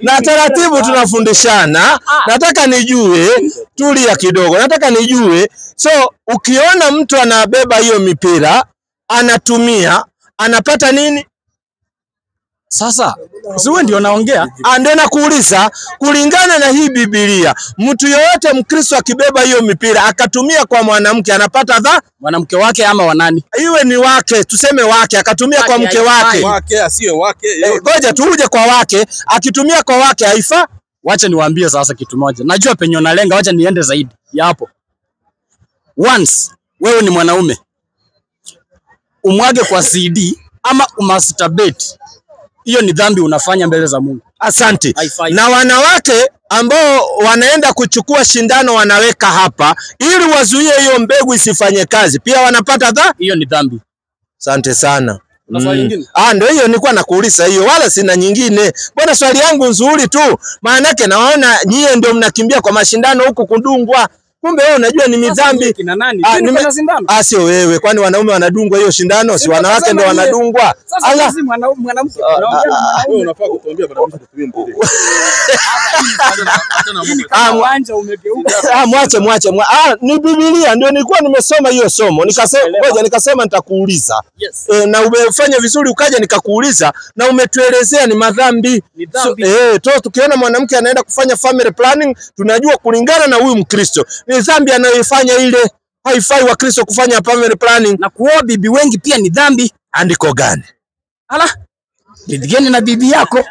B: Na taratibu tunafundishana. Nataka nijue, tulia kidogo. Nataka nijue. So ukiona mtu anabeba hiyo mipira anatumia, anapata nini?
C: Sasa siwe ndio naongea,
B: ndio nakuuliza, kulingana na hii Biblia, mtu yoyote Mkristo akibeba hiyo mipira akatumia kwa mwanamke anapata
C: mwanamke wake ama wanani?
B: Iwe ni wake, tuseme wake, akatumia kwa mke wake.
D: Wake asiye wake.
B: Ngoja tuje kwa wake, akitumia kwa wake haifa.
C: Wacha niwaambie sasa kitu moja. Najua penye unalenga, wacha niende zaidi ya hapo. Once wewe ni mwanaume, umwage kwa CD ama umasturbate, hiyo ni dhambi unafanya mbele za Mungu.
B: Asante. Na wanawake ambao wanaenda kuchukua shindano wanaweka hapa ili wazuie hiyo mbegu isifanye kazi, pia wanapata
C: hiyo ni dhambi.
B: Asante sana. Ndio hiyo nilikuwa nakuuliza hiyo, wala sina nyingine. Bwana, swali yangu nzuri tu. Maana yake naona nyie ndio mnakimbia kwa mashindano huku kudungwa. Kumbe wewe unajua ni dhambi.
F: Kina nani? Kuna sindano.
B: Sio wewe, kwani wanaume wanadungwa hiyo shindano? Si wanawake ndio wanadungwa?
F: Sasa mwanamke
D: wewe unafaa kutuambia bwana mtu kutumia mpira.
F: Uwanja umegeuka.
B: Mwache. Ni Biblia ndio nilikuwa nimesoma hiyo somo. Nikasema nitakuuliza.
F: Yes.
B: Na umefanya vizuri ukaja nikakuuliza na umetuelezea ni madhambi. Tukiona mwanamke anaenda kufanya family planning, tunajua kulingana na huyu Mkristo ni dhambi anayoifanya ile. Haifai wa Kristo kufanya family planning.
F: Na kuoa bibi wengi pia ni dhambi.
B: Andiko gani?
F: Bibi na bibi yako.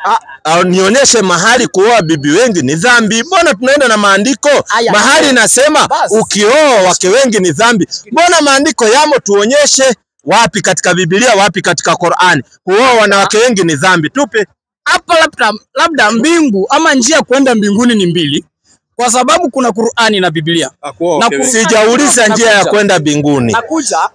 B: Nionyeshe mahali kuoa bibi wengi ni dhambi. Mbona tunaenda na maandiko? Mahali nasema ukioa wake wengi ni dhambi. Mbona maandiko yamo? Tuonyeshe wapi katika Biblia, wapi katika Qur'ani kuoa wanawake wengi ni dhambi. Tupe.
F: Hapa labda mbingu ama njia kwenda mbinguni ni mbili. Kwa sababu kuna Qur'ani na Biblia.
B: Sijauliza njia ya kwenda mbinguni.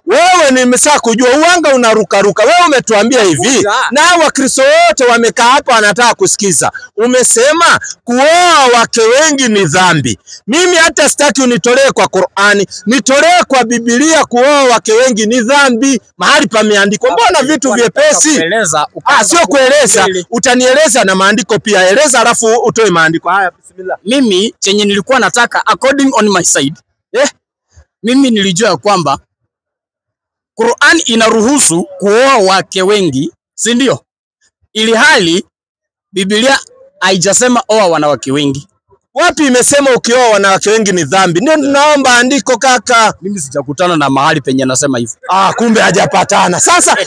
B: Wewe nimesha kujua uanga unarukaruka. Wewe umetuambia hivi na Wakristo wote wamekaa hapa wanataka kusikiza. Umesema kuoa wake wengi ni dhambi. Mimi hata sitaki unitolee kwa Qur'ani, nitolee kwa Biblia. Kuoa wake wengi ni dhambi. Mahali pameandikwa. Mbona vitu vyepesi? Sio kueleza, utanieleza na maandiko pia. Eleza alafu utoe maandiko. Haya, bismillah.
F: Mimi chenye nilikuwa nataka according on my side. Mimi nilijua kwamba Qur'an inaruhusu kuoa wake wengi, si ndio? Ili hali Biblia haijasema oa wanawake wengi.
B: Wapi imesema ukioa wanawake wengi ni dhambi? Ndio tunaomba andiko kaka.
F: Mimi sijakutana na mahali penye nasema hivyo.
B: Kumbe hajapatana. Sasa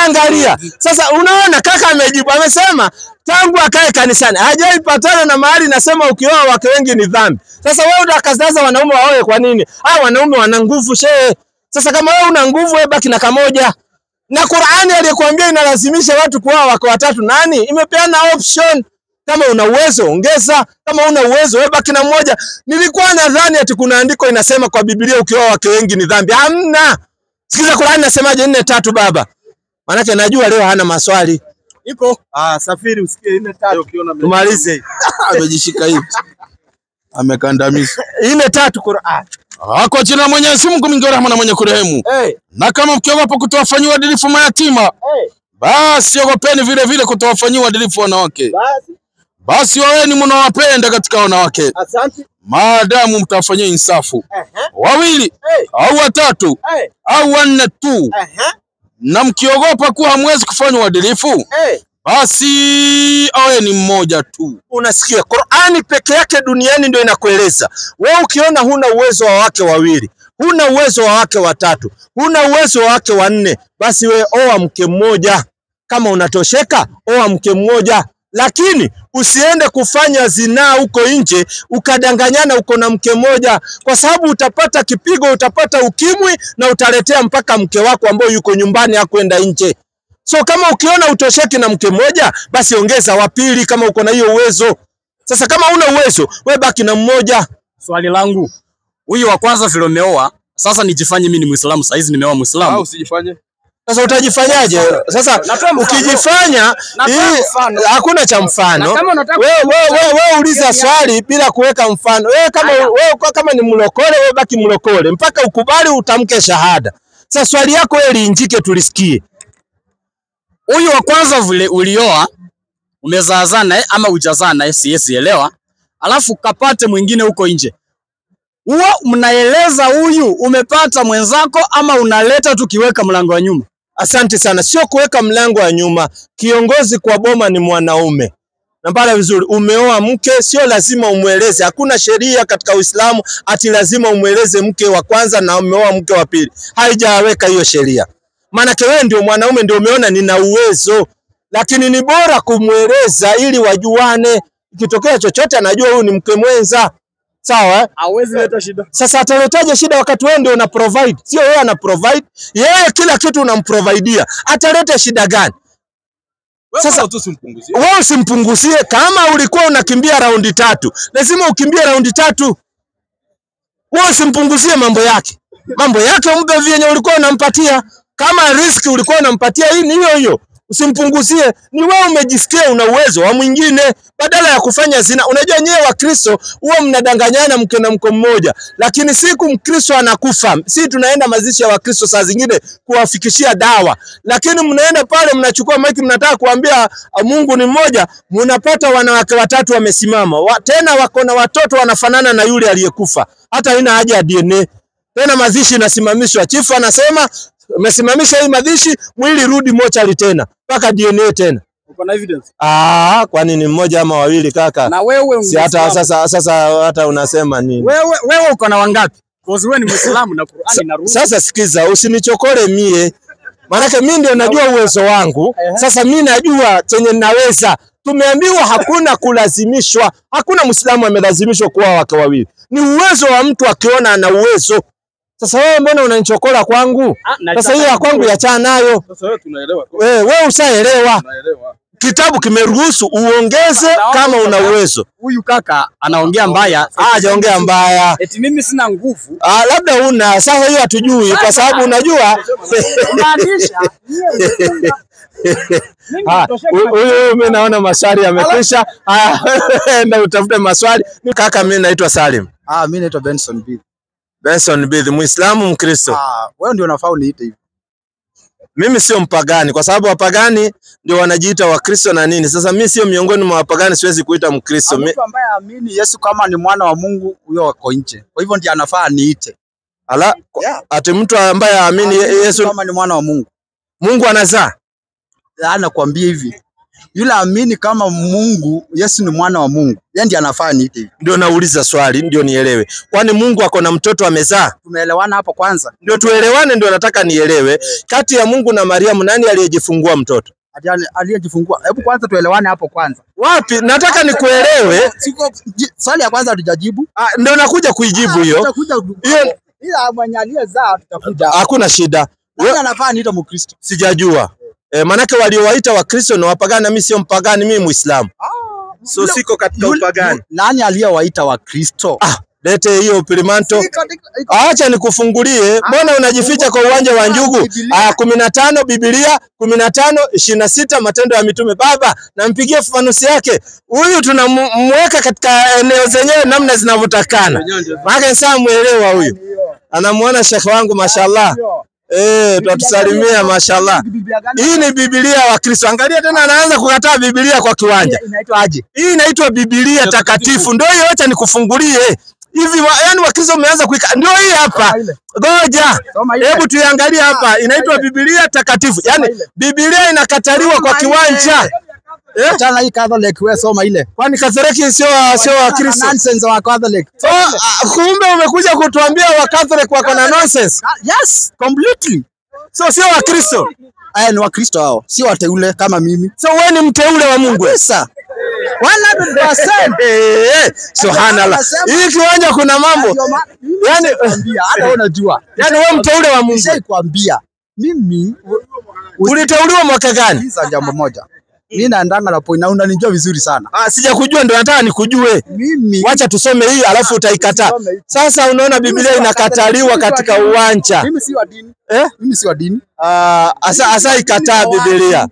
B: angalia. Sasa unaona kaka amejibu, amesema tangu akae kanisani hajaipatana na mahali nasema ukioa wake wengi ni dhambi. Sasa wewe unakataza wanaume waoe kwa nini? Wanaume wana nguvu shehe. Sasa kama wewe una nguvu, wewe baki na kamoja. Na Qur'ani aliyekwambia inalazimisha watu kuoa wake watatu, nani? Imepeana option. Kama una uwezo ongeza, kama una uwezo wewe baki na mmoja. Nilikuwa nadhani ati kuna andiko inasema kwa Biblia ukioa wake wengi ni dhambi. Hamna. Sikiza Qur'ani inasemaje 4:3 baba. Maana najua leo hana maswali.
F: Iko.
B: Safiri usikie 4:3. Tumalize.
D: Amejishika hivi. Amekandamiza.
B: 4:3 Qur'ani.
D: Kwa jina la Mwenyezi Mungu mwingi wa rehema na mwenye kurehemu. Na kama mkiogopa kutowafanyia uadilifu mayatima, basi ogopeni vile vile kutowafanyia uadilifu wanawake. Basi waweni mnawapenda katika wanawake.
B: Asante.
D: Maadamu mtafanyia insafu. Wawili au watatu au wanne tu. Na mkiogopa kuwa hamwezi kufanya uadilifu, basi awe ni mmoja tu.
B: Unasikia, Qur'ani peke yake duniani ndio inakueleza. Wewe ukiona huna uwezo wa wake wawili, huna uwezo wa wake watatu, huna uwezo wa wake wanne, basi wewe oa mke mmoja. Kama unatosheka, oa mke mmoja. Lakini usiende kufanya zinaa huko nje ukadanganyana uko na mke mmoja, kwa sababu utapata kipigo, utapata ukimwi na utaletea mpaka mke wako ambaye yuko nyumbani hakwenda nje. So kama ukiona utosheki na mke mmoja, basi ongeza wa pili kama uko na hiyo uwezo. Sasa kama una uwezo, wewe baki na mmoja.
F: Swali langu, huyu wa kwanza vile umeoa, sasa nijifanye mimi ni Muislamu, sasa hizi nimeoa Muislamu.
D: Usijifanye.
B: Sasa utajifanyaje? Sasa ukijifanya hakuna cha mfano. Wewe uliza swali bila kuweka mfano. Wewe kama ni mlokole, wewe baki mlokole mpaka ukubali utamke shahada. Sasa swali yako wewe liinjike tulisikie.
F: Huyu wa kwanza vile ulioa, umezaazana ama hujazana, sielewa. Alafu kapate mwingine huko nje. Huwa mnaeleza huyu umepata mwenzako ama unaleta tukiweka mlango wa nyuma?
B: Asante sana. Sio kuweka mlango wa nyuma. Kiongozi kwa boma ni mwanaume. Nambara vizuri, umeoa mke, sio lazima umueleze. Hakuna sheria katika Uislamu ati lazima umueleze mke wa kwanza na umeoa mke wa pili. Haijaweka hiyo sheria. Maana wewe ndio mwanaume, ndio umeona nina uwezo. Lakini ni bora kumueleza ili wajuane. Ikitokea chochote anajua huyu ni mke mwenza. Sawa?
F: Hawezi leta shida.
B: Sasa ataletaje shida wakati wewe ndio una provide? Sio wewe ana provide. Yeye kila kitu unamprovidea. Ataleta shida gani? Sasa wewe usimpunguzie. Kama ulikuwa unakimbia raundi 3, lazima ukimbie raundi 3. Wewe usimpunguzie mambo yake. Mambo yake umpe vyenye ulikuwa unampatia. Kama risk ulikuwa unampatia hii ni hiyo hiyo. Usimpunguzie, ni wewe umejisikia una uwezo wa mwingine badala ya kufanya zina. Unajua nyewe wa Kristo huwa mnadanganyana mke na mko mmoja, lakini siku Mkristo anakufa, si tunaenda mazishi ya Wakristo saa zingine kuwafikishia dawa, lakini mnaenda pale mnachukua maiki mnataka kuambia Mungu ni mmoja, mnapata wanawake watatu wamesimama, tena wako na watoto wanafanana na yule aliyekufa, hata haina haja ya DNA. Tena mazishi inasimamishwa, chifu anasema umesimamisha hii mazishi, mwili rudi mochari tena mpaka DNA tena.
F: Uko na evidence?
B: Kwani ni mmoja ama wawili kaka?
F: Na wewe
B: si hata sasa hata unasema nini?
F: Wewe uko na wangapi? Kwa sababu wewe ni Muislamu na Qur'ani inaruhusu.
B: Sasa sikiza, usinichokole mie. Maana mimi ndio najua uwezo wangu. Sasa mimi najua chenye ninaweza. Tumeambiwa hakuna kulazimishwa. Hakuna Muislamu amelazimishwa kuwa wake wawili. Ni uwezo wa mtu akiona ana uwezo. Sasa wewe mbona unanichokola kwangu? Sasa hiyo ya kwangu yachana nayo.
D: Sasa wewe tunaelewa.
B: Wewe ushaelewa.
D: Tunaelewa.
B: Kitabu kimeruhusu uongeze kama una uwezo.
F: Huyu kaka anaongea mbaya.
B: Hajaongea mbaya.
F: Eti mimi sina nguvu.
B: Labda una. Sasa hiyo hatujui kwa sababu unajua.
F: Maanisha
B: huyu mimi naona maswali yamekwisha. Enda utafute maswali. Kaka mimi naitwa Salim.
G: Mimi naitwa Benson Bidhi.
B: Benson Bidhi, Muislamu Mkristo?
G: Wewe ndio unafaa uniite hivyo.
B: Mimi sio mpagani kwa sababu wapagani ndio wanajiita Wakristo na nini. Sasa mimi sio miongoni mwa wapagani, siwezi kuita Mkristo.
G: Mtu ambaye aamini Yesu kama ni mwana wa Mungu, huyo wako nje. Kwa hivyo ndiye anafaa niite.
B: Ati mtu ambaye aamini Yesu
G: kama ni mwana wa Mungu.
B: Mungu anazaa?
G: Anakuambia hivi. Yule amini kama Mungu, Yesu ni mwana wa Mungu, yeye ndiye anafaa niite hivi.
B: Ndio nauliza swali ndio nielewe. Kwani Mungu ako na mtoto amezaa?
G: Tumeelewana hapo kwanza?
B: Ndio tuelewane, ndio nataka nielewe. Kati ya Mungu na Mariamu nani aliyejifungua mtoto?
G: Aliyejifungua. Hebu kwanza tuelewane hapo kwanza.
B: Wapi? Nataka nikuelewe.
G: Swali ya kwanza hatujajibu.
B: Ndio nakuja kuijibu hiyo.
G: Hiyo ila mwenye aliyezaa tutakuja.
B: Hakuna shida.
G: Wewe unafaa niite Mkristo.
B: Sijajua. Manake waliowaita Wakristo na wapagani, mimi sio mpagani, mimi Muislamu. So siko katika upagani.
G: Nani aliyewaita Wakristo?
B: Lete hiyo Pilimanto. Acha nikufungulie. Mbona unajificha kwa uwanja wa njugu? 15 Biblia, 15:26 Matendo ya Mitume. Baba, nampigie fafanuzi yake. Huyu tunamweka katika eneo zenyewe namna zinavyotakana. Maana sasa muelewa huyu. Anamuona shekhi wangu mashallah. Tutatusalimia mashallah. Hii ni Biblia wa Kristo. Angalia tena anaanza kukataa Biblia kwa kiwanja.
G: Inaitwa aje?
B: Hii inaitwa Biblia takatifu. Ndio hiyo, acha nikufungulie. Hivi yani Wakristo wameanza kuika. Ndio hii hapa. Ngoja. Hebu tuiangalie hapa. Inaitwa Biblia takatifu. Yaani Biblia inakataliwa kwa kiwanja.
G: Tana hii Catholic wewe soma ile.
B: Kwani Catholic sio wa Kristo?
G: Nonsense wa Catholic.
B: Kumbe umekuja kutuambia wa Catholic wako na nonsense.
G: Yes, completely.
B: So sio wa Kristo.
G: Ni wa Kristo hao. Sio wateule kama mimi.
B: So wewe ni mteule wa Mungu.
G: Sasa 100%.
B: Subhanallah. Hii kiwanja kuna mambo.
G: Yaani hata unajua.
B: Yaani wewe mteule wa Mungu.
G: Nishakwambia. Mimi
B: uliteuliwa mwaka gani?
G: Hizo jambo moja. Mimi naandanga na point na unanijua vizuri sana.
B: Sijakujua ndio nataka nikujue.
G: Mimi
B: wacha tusome hii alafu utaikataa. Sasa unaona Biblia inakataliwa katika uwanja.
G: Mimi si wa dini. Mimi si wa dini.
B: Asa ikataa Biblia.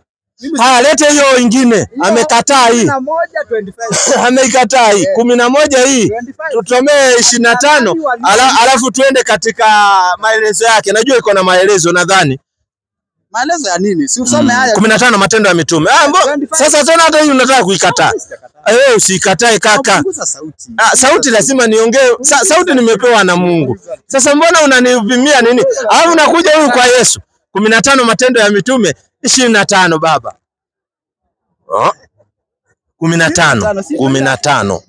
B: Lete hiyo ingine. Amekataa hii.
G: 11:25.
B: Ameikataa hii. 11 hii. Tutomee 25 alafu tuende katika maelezo yake. Najua iko na maelezo nadhani.
G: Maelezo ya nini? Si usome haya.
B: 15 Matendo ya Mitume. Sasa tena hata hii unataka kuikataa. Wewe usikatae kaka. Sauti lazima niongee. Sauti nimepewa na Mungu. Sasa mbona unanivimia nini? Au unakuja huyu kwa Yesu? 15 Matendo ya Mitume 25 baba. 15.
G: 11:25.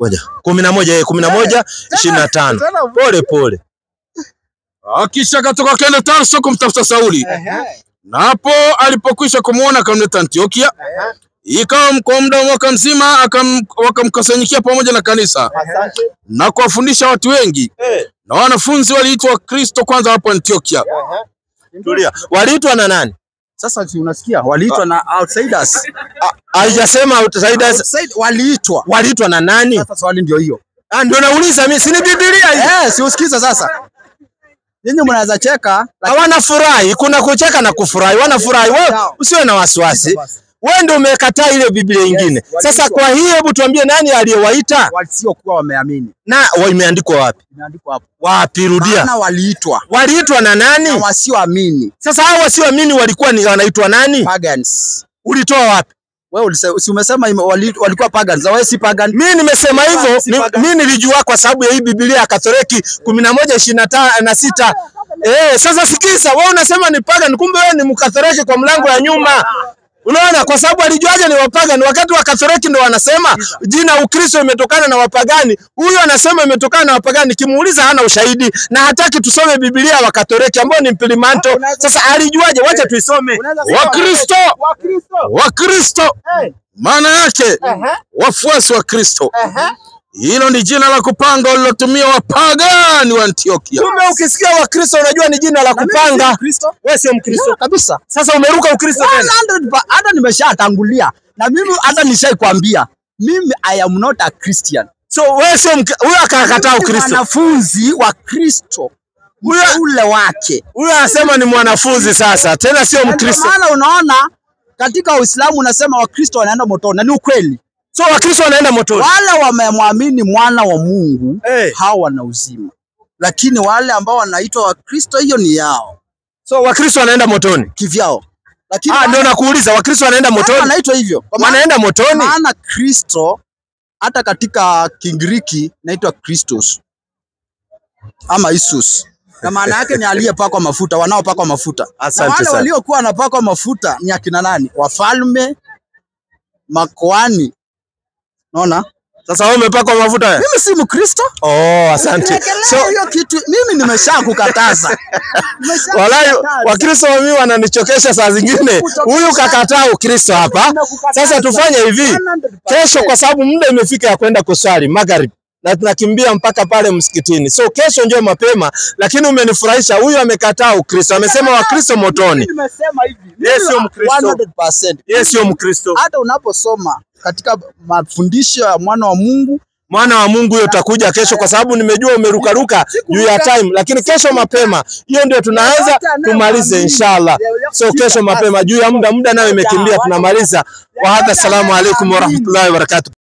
B: Ngoja. 11:25. Pole pole.
D: Kisha katoka kenda Tarso kumtafuta Sauli. Na hapo alipokwisha kumuona akamleta Antiokia. Ikawa kwa muda wa mwaka mzima wakamkusanyikia pamoja na kanisa na kuwafundisha watu wengi. Na wanafunzi waliitwa Kristo kwanza hapo Antiokia.
B: Tulia. Waliitwa na nani?
G: Sasa si unasikia? Waliitwa na outsiders.
B: Haijasema outsiders. Waliitwa na nani?
G: Sasa swali ndio hiyo.
B: Ndio nauliza mimi, si ni Biblia hii?
G: Si usikiza sasa. Nyinyi mnaweza cheka
B: Hawana furahi, kuna kucheka na kufurahi. Wanafurahi. Wewe usiwe na wasiwasi. Wewe ndio umekataa ile Biblia nyingine. Sasa kwa hiyo hebu tuambie nani aliyewaita?
G: wasiokuwa wameamini.
B: Na imeandikwa wapi?
G: Imeandikwa hapo.
B: Wapi? Rudia.
G: Maana waliitwa.
B: Waliitwa na nani?
G: Na wasioamini.
B: Sasa hao wasioamini walikuwa ni wanaitwa nani?
G: Pagans.
B: Ulitoa wapi?
G: Wewe umesema walikuwa pagans. Wewe si pagan.
B: Mimi nimesema hivyo, mimi nilijua kwa sababu ya hii Biblia ya Katoliki 11:26. Sasa sikiza, wewe unasema ni pagan, kumbe wewe ni Mkatoliki kwa mlango ya nyuma. Unaona, kwa sababu alijuaje ni wapagani wakati wa Katoliki ndio wanasema jina Ukristo imetokana na wapagani. Huyu anasema imetokana na wapagani, kimuuliza hana ushahidi na hataki tusome Biblia wa Katoliki ambao ni mpilimanto. Sasa alijuaje? Wacha tuisome.
D: Wakristo maana yake wafuasi wa Kristo. Hilo ni jina la kupanga walilotumia wapagani wa Antiokia.
B: Kumbe ukisikia Wakristo unajua ni jina la kupanga. Wewe sio Mkristo
G: kabisa.
B: Sasa umeruka Ukristo tena.
G: Hata nimeshatangulia. Na mimi hata nishaikwambia. Mimi I am not a Christian.
B: So wewe sio huyo akakataa Ukristo.
G: Wanafunzi wa Kristo. Ule wake.
B: Huyo anasema ni mwanafunzi sasa. Tena sio Mkristo.
G: Maana unaona katika Uislamu unasema Wakristo wanaenda motoni. Na ni ukweli.
B: So Wakristo wanaenda motoni.
G: Wale wamemwamini mwana wa Mungu hao wana uzima. Lakini wale ambao wanaitwa Wakristo hiyo ni yao.
B: So Wakristo wanaenda motoni
G: kivyao. Lakini
B: ndio nakuuliza Wakristo wanaenda motoni.
G: Wanaitwa hivyo.
B: Wanaenda motoni.
G: Maana Kristo hata katika Kigiriki inaitwa Christos ama Isus. Na maana yake ni aliyepakwa mafuta, wanaopakwa mafuta.
B: Asante
G: wale
B: sana.
G: waliokuwa wanapakwa mafuta ni akina nani? Wafalme, makoani. Unaona?
B: Sasa wewe umepakwa mafuta wewe?
G: Mimi si Mkristo.
B: Asante.
G: So hiyo kitu mimi nimeshakukataza.
B: Walai Wakristo mimi wananichokesha saa zingine. Huyu kakataa Ukristo hapa. Sasa tufanye hivi. Kesho kwa sababu muda imefika ya kwenda kuswali magharibi. Na tunakimbia mpaka pale msikitini. So kesho njoo mapema, lakini umenifurahisha. Huyu amekataa Ukristo. Amesema Wakristo motoni.
G: Nimesema hivi.
B: Yes, sio Mkristo.
G: 100%.
B: Yes, sio Mkristo.
G: Hata unaposoma katika mafundisho ya mwana wa Mungu,
B: huyo utakuja kesho kwa sababu nimejua umerukaruka juu ya time, lakini kesho mapema hiyo ndio tunaweza tumalize inshallah. So kesho mapema juu ya muda nayo imekimbia tunamaliza. Wa hadha, assalamu alaikum wa rahmatullahi wa barakatuh.